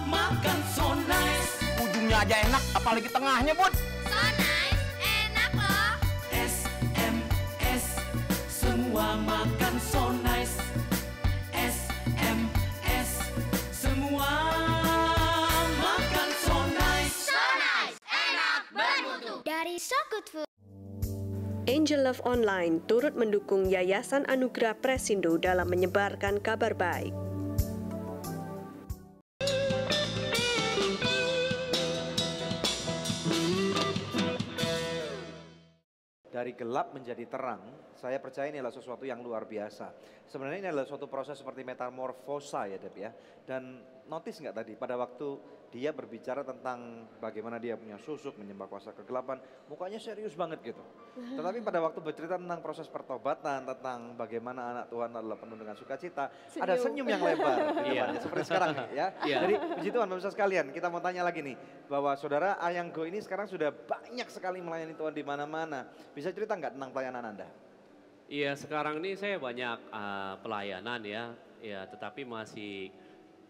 makan so nice. Ujungnya aja enak, apalagi tengahnya, Bud. So nice, enak loh. SMS, semua makan so nice. SMS, semua makan so nice. So nice, enak bermutu. Dari So Good Food. Angel Love Online turut mendukung Yayasan Anugerah Presindo dalam menyebarkan kabar baik. dari gelap menjadi terang, saya percaya ini adalah sesuatu yang luar biasa. Sebenarnya ini adalah suatu proses seperti metamorfosa ya Deb ya. Dan notice nggak tadi pada waktu dia berbicara tentang bagaimana dia punya susuk, menyembah kuasa kegelapan, mukanya serius banget gitu. Tetapi pada waktu bercerita tentang proses pertobatan, tentang bagaimana anak Tuhan adalah penuh dengan sukacita, ada senyum yang lebar di depannya, seperti sekarang nih ya. Jadi puji Tuhan pemirsa sekalian, kita mau tanya lagi nih, bahwa saudara Ayanggo ini sekarang sudah banyak sekali melayani Tuhan di mana-mana. Bisa cerita nggak tentang pelayanan Anda? Iya, sekarang ini saya banyak pelayanan ya, tetapi masih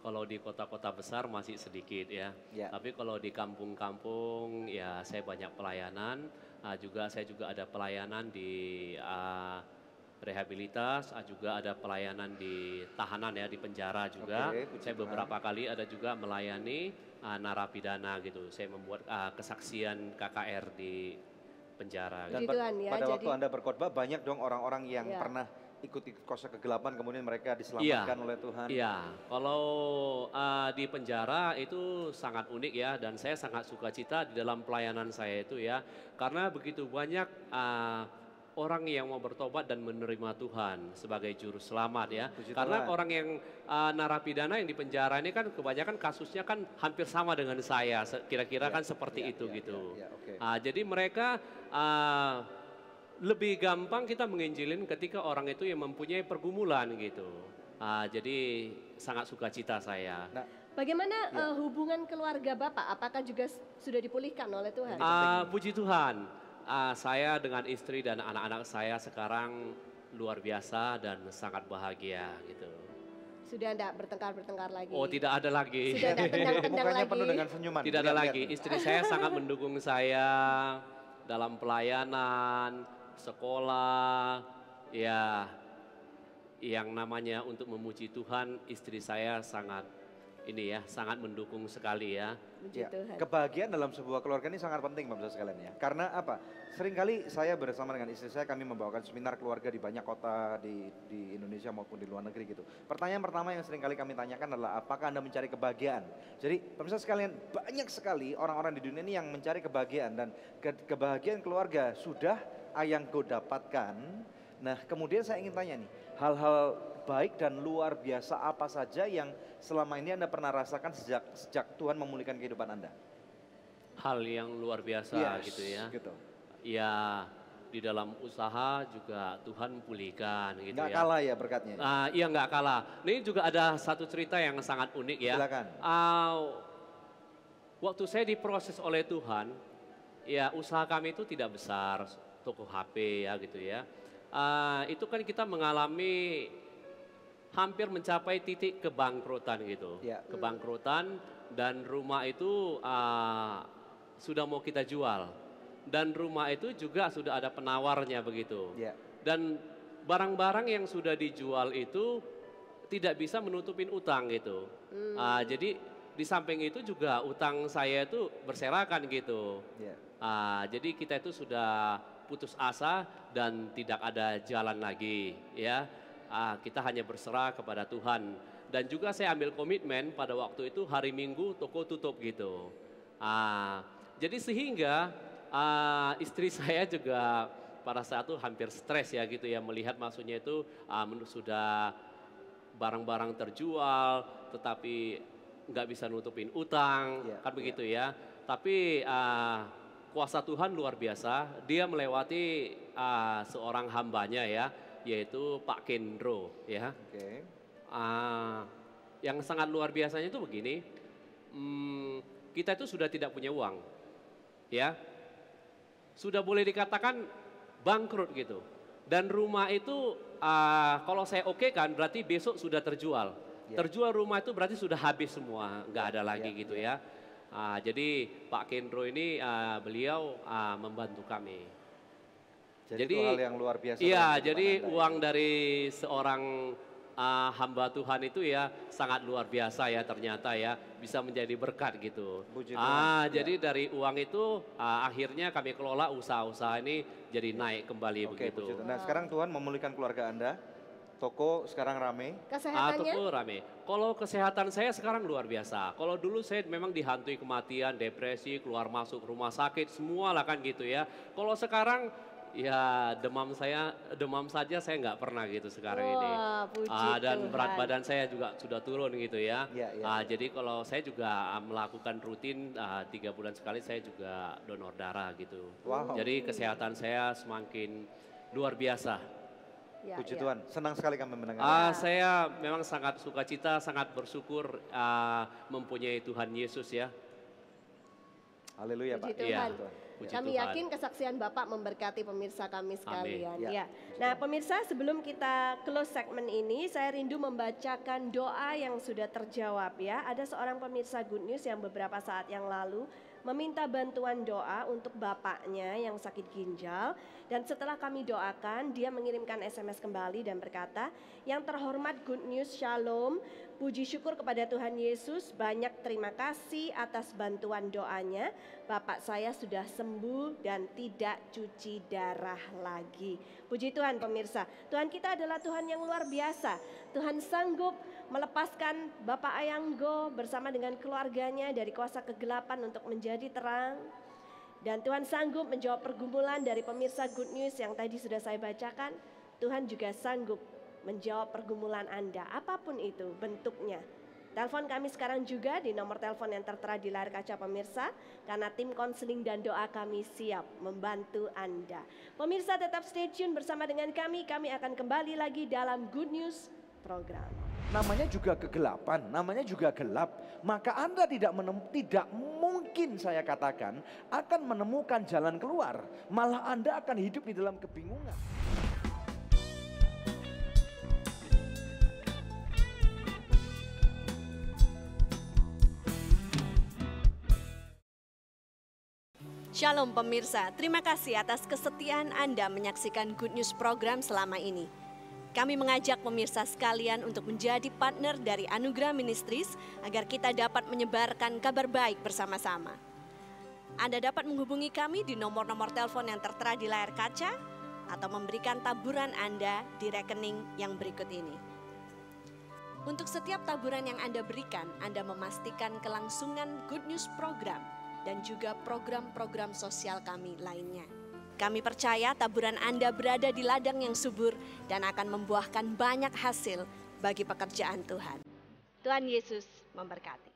kalau di kota-kota besar masih sedikit ya. Tapi kalau di kampung-kampung ya saya banyak pelayanan. Saya juga ada pelayanan di rehabilitas, juga ada pelayanan di tahanan ya, di penjara juga. Saya beberapa kali ada juga melayani narapidana gitu. Saya membuat kesaksian KKR di penjara. Dan pada waktu Anda berkhotbah banyak dong orang-orang yang pernah ikut kuasa kegelapan kemudian mereka diselamatkan oleh Tuhan. Iya, kalau di penjara itu sangat unik ya, dan saya sangat sukacita di dalam pelayanan saya itu ya, karena begitu banyak orang yang mau bertobat dan menerima Tuhan sebagai juru selamat ya. Karena orang yang narapidana yang di penjara ini kan kebanyakan kasusnya kan hampir sama dengan saya, kira-kira kan seperti itu gitu. Jadi mereka lebih gampang kita menginjilin ketika orang itu yang mempunyai pergumulan gitu. Jadi sangat sukacita saya. Bagaimana hubungan keluarga Bapak? Apakah juga sudah dipulihkan oleh Tuhan? Puji Tuhan, saya dengan istri dan anak-anak saya sekarang luar biasa dan sangat bahagia gitu. Sudah tidak bertengkar-bertengkar lagi? Oh, tidak ada lagi. Sudah tidak tendang-tendang lagi? Penuh dengan senyuman. Tidak ada lagi. Istri saya sangat mendukung saya dalam pelayanan, sekolah, ya yang namanya untuk memuji Tuhan, istri saya sangat sangat mendukung sekali ya. Kebahagiaan dalam sebuah keluarga ini sangat penting Bapak sekalian ya. Karena apa? Seringkali saya bersama dengan istri saya kami membawakan seminar keluarga di banyak kota di Indonesia maupun di luar negeri gitu. Pertanyaan pertama yang seringkali kami tanyakan adalah apakah Anda mencari kebahagiaan? Jadi pemirsa sekalian, banyak sekali orang-orang di dunia ini yang mencari kebahagiaan, dan kebahagiaan keluarga sudah Ayanggo dapatkan. Nah, kemudian saya ingin tanya nih, hal-hal baik dan luar biasa apa saja yang selama ini Anda pernah rasakan sejak Tuhan memulihkan kehidupan Anda? Hal yang luar biasa gitu ya. Ya, di dalam usaha juga Tuhan pulihkan gitu nggak kalah ya berkatnya? Iya, nggak kalah. Ini juga ada satu cerita yang sangat unik ya. Silakan. Waktu saya diproses oleh Tuhan, ya usaha kami itu tidak besar, toko HP ya gitu ya. Itu kan kita mengalami hampir mencapai titik kebangkrutan gitu. Kebangkrutan, dan rumah itu sudah mau kita jual. Dan rumah itu juga sudah ada penawarnya begitu. Dan barang-barang yang sudah dijual itu tidak bisa menutupin utang gitu. Jadi di samping itu juga utang saya itu berserakan gitu. Jadi kita itu sudah putus asa dan tidak ada jalan lagi ya. Kita hanya berserah kepada Tuhan. Dan juga saya ambil komitmen pada waktu itu hari Minggu toko tutup gitu. Jadi sehingga istri saya juga pada saat itu hampir stres ya gitu ya, melihat maksudnya itu sudah barang-barang terjual tetapi nggak bisa nutupin utang, kan begitu ya. Tapi kuasa Tuhan luar biasa, dia melewati seorang hambanya ya, yaitu Pak Kendro ya. Yang sangat luar biasanya itu begini, kita itu sudah tidak punya uang ya. Sudah boleh dikatakan bangkrut gitu. Dan rumah itu kalau saya oke kan berarti besok sudah terjual. Terjual rumah itu berarti sudah habis semua, nggak ada lagi gitu ya. Jadi Pak Kendro ini beliau membantu kami. Jadi itu hal yang luar biasa. Iya, jadi uang dari seorang hamba Tuhan itu ya sangat luar biasa ya ternyata ya, bisa menjadi berkat gitu. Jadi dari uang itu akhirnya kami kelola usaha-usaha ini jadi naik kembali begitu. Nah sekarang Tuhan memulihkan keluarga Anda, toko sekarang rame. Kesehatannya? Toko rame. Kalau kesehatan saya sekarang luar biasa. Kalau dulu saya memang dihantui kematian, depresi, keluar masuk rumah sakit, semua lah kan gitu ya. Kalau sekarang Ya demam saja saya nggak pernah gitu sekarang ini. Wah, puji Dan berat Tuhan. badan saya juga sudah turun gitu ya. Iya, iya. Jadi kalau saya juga melakukan rutin 3 bulan sekali saya juga donor darah gitu. Wow. Jadi kesehatan saya semakin luar biasa. Ya, Puji ya. Tuhan, senang sekali kami mendengar. Saya memang sangat sukacita, sangat bersyukur mempunyai Tuhan Yesus ya. Haleluya Pak. Puji Tuhan. Puji Kami Tuhan. yakin kesaksian Bapak memberkati pemirsa kami sekalian. Ya. Ya. Nah pemirsa sebelum kita close segmen ini saya rindu membacakan doa yang sudah terjawab ya. Ada seorang pemirsa Good News yang beberapa saat yang lalu meminta bantuan doa untuk bapaknya yang sakit ginjal. Dan setelah kami doakan dia mengirimkan SMS kembali dan berkata, yang terhormat Good News Shalom, puji syukur kepada Tuhan Yesus, banyak terima kasih atas bantuan doanya. Bapak saya sudah sembuh dan tidak cuci darah lagi. Puji Tuhan pemirsa, Tuhan kita adalah Tuhan yang luar biasa. Tuhan sanggup melepaskan Bapak Ayanggo bersama dengan keluarganya dari kuasa kegelapan untuk menjadi terang. Dan Tuhan sanggup menjawab pergumulan dari pemirsa Good News yang tadi sudah saya bacakan. Tuhan juga sanggup menjawab pergumulan Anda, apapun itu bentuknya. Telepon kami sekarang juga di nomor telepon yang tertera di layar kaca pemirsa, karena tim konseling dan doa kami siap membantu Anda. Pemirsa tetap stay tune bersama dengan kami akan kembali lagi dalam Good News program. Namanya juga kegelapan, namanya juga gelap. Maka Anda tidak mungkin saya katakan akan menemukan jalan keluar. Malah Anda akan hidup di dalam kebingungan. Shalom pemirsa, terima kasih atas kesetiaan Anda menyaksikan Good News program selama ini. Kami mengajak pemirsa sekalian untuk menjadi partner dari Anugerah Ministries agar kita dapat menyebarkan kabar baik bersama-sama. Anda dapat menghubungi kami di nomor-nomor telepon yang tertera di layar kaca atau memberikan taburan Anda di rekening yang berikut ini. Untuk setiap taburan yang Anda berikan, Anda memastikan kelangsungan Good News program dan juga program-program sosial kami lainnya. Kami percaya taburan Anda berada di ladang yang subur dan akan membuahkan banyak hasil bagi pekerjaan Tuhan. Tuhan Yesus memberkati.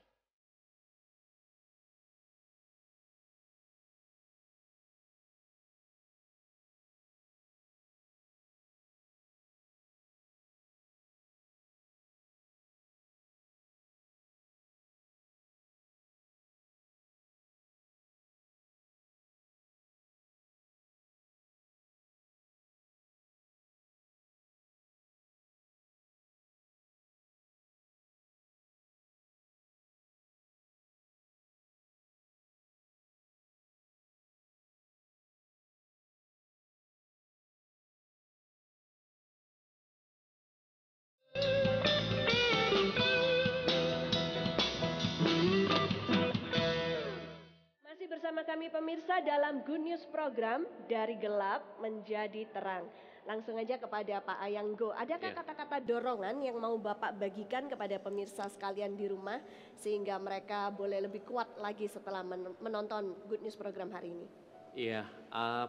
Masih bersama kami pemirsa dalam Good News program dari gelap menjadi terang. Langsung aja kepada Pak Ayanggo. Adakah kata-kata dorongan yang mau Bapak bagikan kepada pemirsa sekalian di rumah sehingga mereka boleh lebih kuat lagi setelah menonton Good News program hari ini? Iya,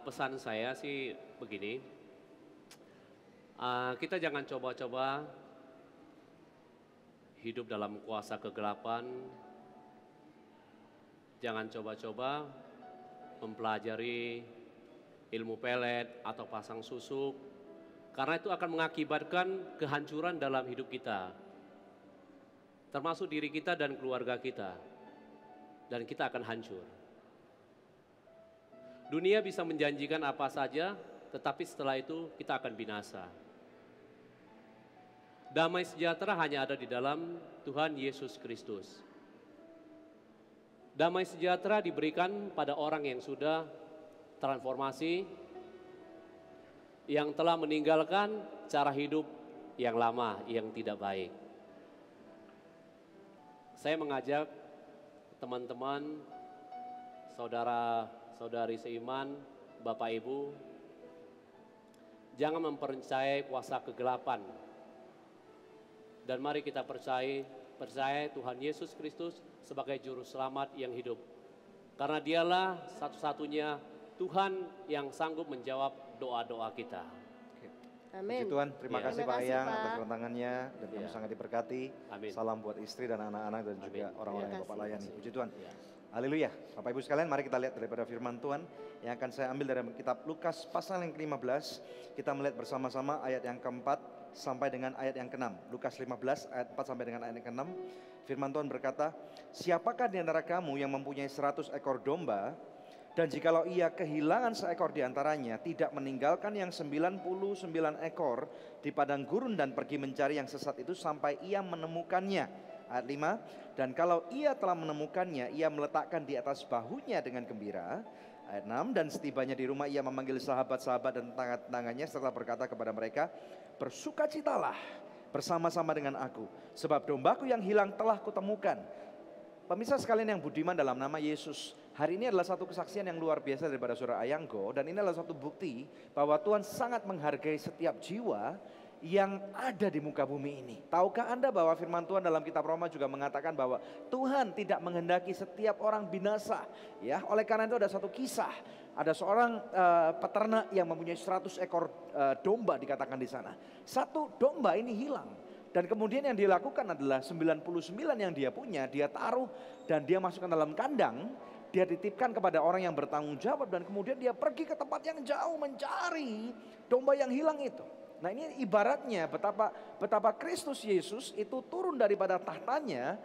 pesan saya sih begini. Kita jangan coba-coba hidup dalam kuasa kegelapan. Jangan coba-coba mempelajari ilmu pelet atau pasang susuk, karena itu akan mengakibatkan kehancuran dalam hidup kita, termasuk diri kita dan keluarga kita, dan kita akan hancur. Dunia bisa menjanjikan apa saja, tetapi setelah itu kita akan binasa. Damai sejahtera hanya ada di dalam Tuhan Yesus Kristus. Damai sejahtera diberikan pada orang yang sudah transformasi, yang telah meninggalkan cara hidup yang lama, yang tidak baik. Saya mengajak teman-teman, saudara-saudari seiman, Bapak Ibu, jangan mempercayai kuasa kegelapan. Dan mari kita percaya Tuhan Yesus Kristus sebagai juru selamat yang hidup. Karena dialah satu-satunya Tuhan yang sanggup menjawab doa-doa kita. Amin. Puji Tuhan, terima Ya. kasih Terima Pak kasih, Ayang Pak. atas kedatangannya dan kami Ya. sangat diberkati. Amin. Salam buat istri dan anak-anak dan juga Amin. orang-orang Terima yang Bapak kasih. layani. Puji Tuhan. Ya. Haleluya. Bapak Ibu sekalian, mari kita lihat daripada firman Tuhan yang akan saya ambil dari kitab Lukas pasal yang ke-15. Kita melihat bersama-sama ayat yang keempat sampai dengan ayat yang ke-6. Lukas 15 ayat 4 sampai dengan ayat yang ke-6. Firman Tuhan berkata, "Siapakah di antara kamu yang mempunyai 100 ekor domba, dan jikalau ia kehilangan seekor di antaranya, tidak meninggalkan yang 99 ekor di padang gurun dan pergi mencari yang sesat itu sampai ia menemukannya." Ayat 5, "Dan kalau ia telah menemukannya, ia meletakkan di atas bahunya dengan gembira." Ayat 6, "Dan setibanya di rumah ia memanggil sahabat-sahabat dan tetangga-tetangganya serta berkata kepada mereka, 'Bersukacitalah bersama-sama dengan aku, sebab dombaku yang hilang telah kutemukan.'" Pemirsa sekalian yang budiman dalam nama Yesus, hari ini adalah satu kesaksian yang luar biasa daripada Saudara Ayanggo, dan ini adalah satu bukti bahwa Tuhan sangat menghargai setiap jiwa yang ada di muka bumi ini. Tahukah Anda bahwa firman Tuhan dalam kitab Roma juga mengatakan bahwa Tuhan tidak menghendaki setiap orang binasa, ya. Oleh karena itu ada satu kisah, ada seorang peternak yang mempunyai 100 ekor domba dikatakan di sana. Satu domba ini hilang. Dan kemudian yang dilakukan adalah 99 yang dia punya, dia taruh dan dia masukkan dalam kandang. Dia titipkan kepada orang yang bertanggung jawab dan kemudian dia pergi ke tempat yang jauh mencari domba yang hilang itu. Nah, ini ibaratnya betapa Kristus Yesus itu turun daripada tahtanya,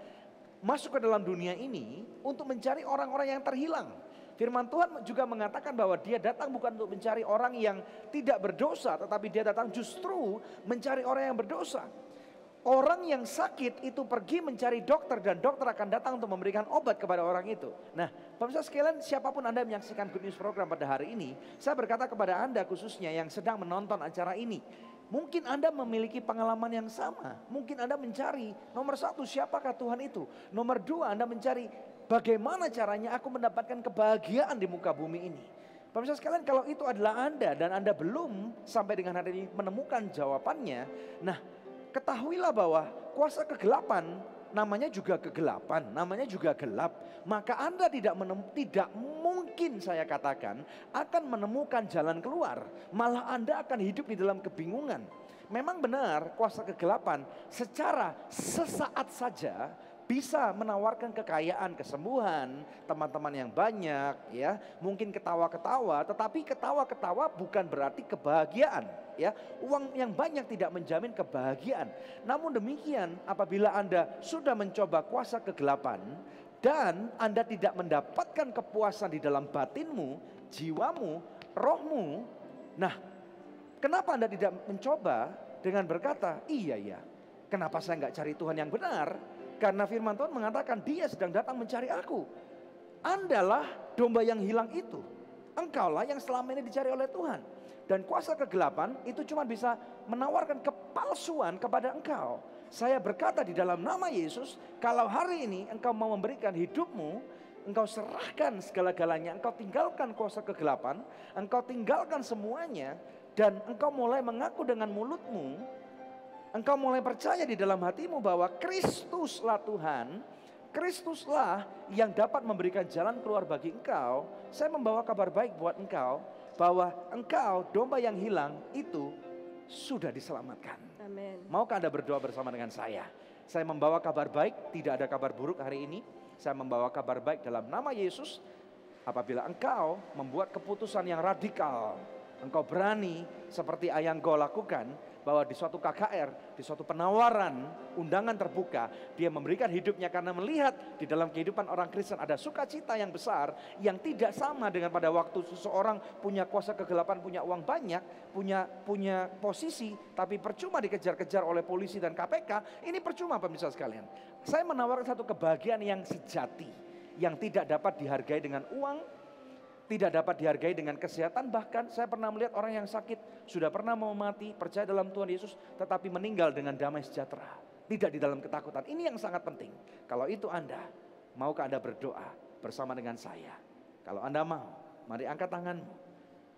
masuk ke dalam dunia ini untuk mencari orang-orang yang terhilang. Firman Tuhan juga mengatakan bahwa dia datang bukan untuk mencari orang yang tidak berdosa, tetapi dia datang justru mencari orang yang berdosa. Orang yang sakit itu pergi mencari dokter dan dokter akan datang untuk memberikan obat kepada orang itu. Nah, pemirsa sekalian, siapapun Anda menyaksikan Good News program pada hari ini, saya berkata kepada Anda khususnya yang sedang menonton acara ini, mungkin Anda memiliki pengalaman yang sama. Mungkin Anda mencari nomor 1, siapakah Tuhan itu? Nomor 2, Anda mencari bagaimana caranya aku mendapatkan kebahagiaan di muka bumi ini. Pemirsa sekalian, kalau itu adalah Anda dan Anda belum sampai dengan hari ini menemukan jawabannya, nah, ketahuilah bahwa kuasa kegelapan namanya juga kegelapan, namanya juga gelap. Maka Anda tidak mungkin, saya katakan, akan menemukan jalan keluar. Malah Anda akan hidup di dalam kebingungan. Memang benar kuasa kegelapan secara sesaat saja bisa menawarkan kekayaan, kesembuhan, teman-teman yang banyak, ya, mungkin ketawa-ketawa, tetapi ketawa-ketawa bukan berarti kebahagiaan, ya. Uang yang banyak tidak menjamin kebahagiaan. Namun demikian, apabila Anda sudah mencoba kuasa kegelapan dan Anda tidak mendapatkan kepuasan di dalam batinmu, jiwamu, rohmu, nah, kenapa Anda tidak mencoba dengan berkata, iya, kenapa saya nggak cari Tuhan yang benar? Karena firman Tuhan mengatakan dia sedang datang mencari aku. Andalah domba yang hilang itu. Engkaulah yang selama ini dicari oleh Tuhan. Dan kuasa kegelapan itu cuma bisa menawarkan kepalsuan kepada engkau. Saya berkata di dalam nama Yesus, kalau hari ini engkau mau memberikan hidupmu, engkau serahkan segala-galanya, engkau tinggalkan kuasa kegelapan, engkau tinggalkan semuanya, dan engkau mulai mengaku dengan mulutmu, engkau mulai percaya di dalam hatimu bahwa Kristuslah Tuhan, Kristuslah yang dapat memberikan jalan keluar bagi engkau. Saya membawa kabar baik buat engkau bahwa engkau, domba yang hilang itu sudah diselamatkan. Amin. Maukah Anda berdoa bersama dengan saya? Saya membawa kabar baik, tidak ada kabar buruk hari ini. Saya membawa kabar baik dalam nama Yesus. Apabila engkau membuat keputusan yang radikal, engkau berani seperti Ayanggo lakukan, bahwa di suatu KKR, di suatu penawaran, undangan terbuka, dia memberikan hidupnya karena melihat di dalam kehidupan orang Kristen ada sukacita yang besar yang tidak sama dengan pada waktu seseorang punya kuasa kegelapan, punya uang banyak, punya posisi, tapi percuma dikejar-kejar oleh polisi dan KPK. Ini percuma, pemirsa sekalian. Saya menawarkan satu kebahagiaan yang sejati, yang tidak dapat dihargai dengan uang, tidak dapat dihargai dengan kesehatan. Bahkan saya pernah melihat orang yang sakit, sudah pernah mau mati, percaya dalam Tuhan Yesus, tetapi meninggal dengan damai sejahtera, tidak di dalam ketakutan. Ini yang sangat penting. Kalau itu Anda, maukah Anda berdoa bersama dengan saya? Kalau Anda mau, mari angkat tanganmu.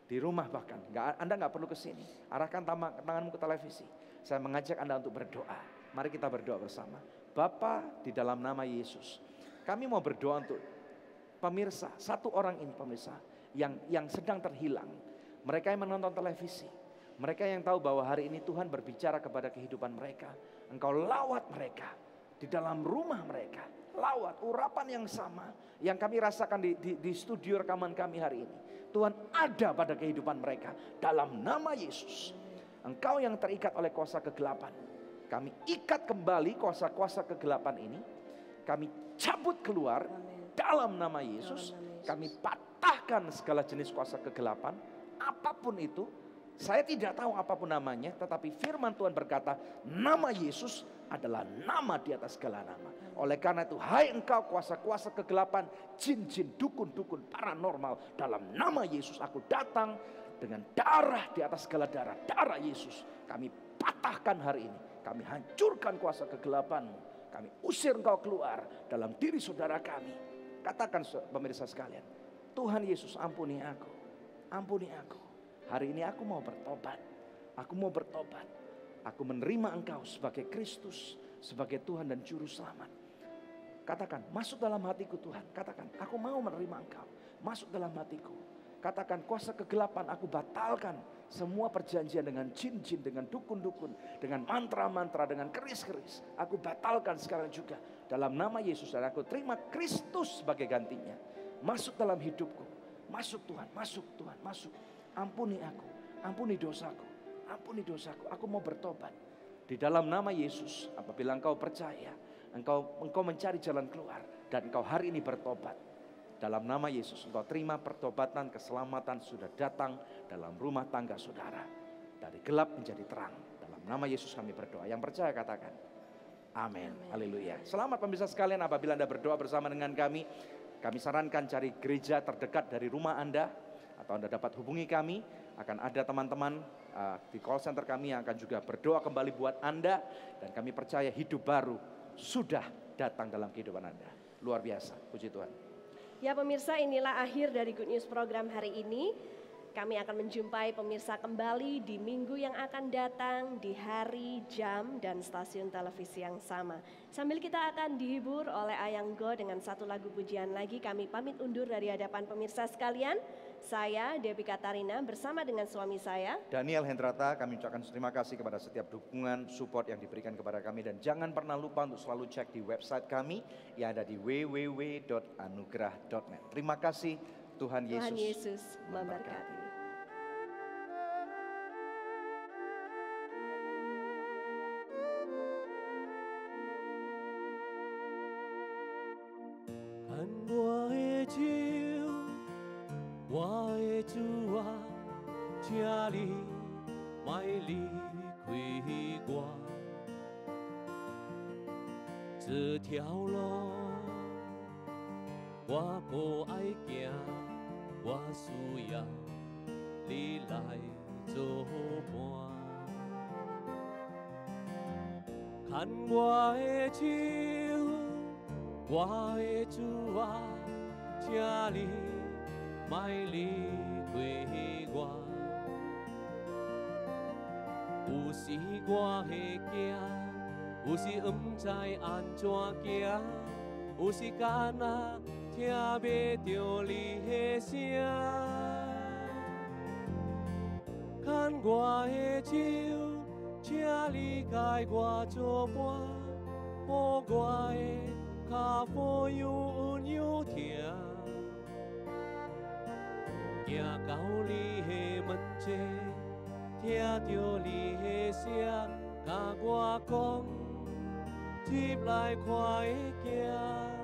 Di rumah bahkan, Anda nggak perlu ke sini. Arahkan tanganmu ke televisi. Saya mengajak Anda untuk berdoa. Mari kita berdoa bersama. Bapa, di dalam nama Yesus, kami mau berdoa untuk pemirsa, satu orang ini pemirsa yang sedang terhilang. mereka yang menonton televisi, mereka yang tahu bahwa hari ini Tuhan berbicara kepada kehidupan mereka. Engkau lawat mereka di dalam rumah mereka. Lawat urapan yang sama yang kami rasakan di studio rekaman kami hari ini. Tuhan ada pada kehidupan mereka dalam nama Yesus. Engkau yang terikat oleh kuasa kegelapan, kami ikat kembali kuasa-kuasa kegelapan ini. Kami cabut keluar dalam nama Yesus. Kami patahkan segala jenis kuasa kegelapan, apapun itu. Saya tidak tahu apapun namanya, tetapi firman Tuhan berkata, nama Yesus adalah nama di atas segala nama. Oleh karena itu, hai engkau kuasa-kuasa kegelapan, jin-jin, dukun-dukun, paranormal, dalam nama Yesus aku datang dengan darah di atas segala darah, darah Yesus. Kami patahkan hari ini, kami hancurkan kuasa kegelapanmu, kami usir engkau keluar dalam diri saudara kami. Katakan pemirsa sekalian, Tuhan Yesus ampuni aku, ampuni aku. Hari ini aku mau bertobat, aku mau bertobat. Aku menerima engkau sebagai Kristus, sebagai Tuhan dan Juru Selamat. Katakan, masuk dalam hatiku Tuhan. Katakan, aku mau menerima engkau, masuk dalam hatiku. Katakan, kuasa kegelapan aku batalkan. Semua perjanjian dengan jin-jin, dengan dukun-dukun, dengan mantra-mantra, dengan keris-keris, aku batalkan sekarang juga dalam nama Yesus. Dan aku terima Kristus sebagai gantinya. Masuk dalam hidupku, masuk Tuhan, masuk Tuhan, masuk. Ampuni aku, ampuni dosaku, ampuni dosaku. Aku mau bertobat di dalam nama Yesus. Apabila engkau percaya, engkau mencari jalan keluar, dan engkau hari ini bertobat dalam nama Yesus, engkau terima pertobatan, keselamatan sudah datang dalam rumah tangga saudara. Dari gelap menjadi terang. Dalam nama Yesus kami berdoa. Yang percaya katakan amin. Haleluya. Selamat pemirsa sekalian, apabila Anda berdoa bersama dengan kami sarankan cari gereja terdekat dari rumah Anda, atau Anda dapat hubungi kami. Akan ada teman-teman di call center kami yang akan juga berdoa kembali buat Anda. Dan kami percaya hidup baru sudah datang dalam kehidupan Anda. Luar biasa, puji Tuhan. Ya pemirsa, inilah akhir dari Good News program hari ini. Kami akan menjumpai pemirsa kembali di minggu yang akan datang, di hari, jam, dan stasiun televisi yang sama. Sambil kita akan dihibur oleh Ayang Go dengan satu lagu pujian lagi, kami pamit undur dari hadapan pemirsa sekalian. Saya Debbie Katarina bersama dengan suami saya Daniel Hendrata. Kami ucapkan terima kasih kepada setiap dukungan, support yang diberikan kepada kami. Dan jangan pernah lupa untuk selalu cek di website kami yang ada di www.anugerah.net. Terima kasih, Tuhan Yesus memberkati.看我的手，我的主啊，请你莫离开我。这条路我无爱行，我需要你来作伴。看我的手。我的主啊，请你莫离开我。有时我会惊，有时不知安怎行，有时敢若听袂着你的声。牵我的手，请你甲我作伴，予我的脚步又稳又疼，行到你的门前，听到你的声，甲我讲，入来看会行。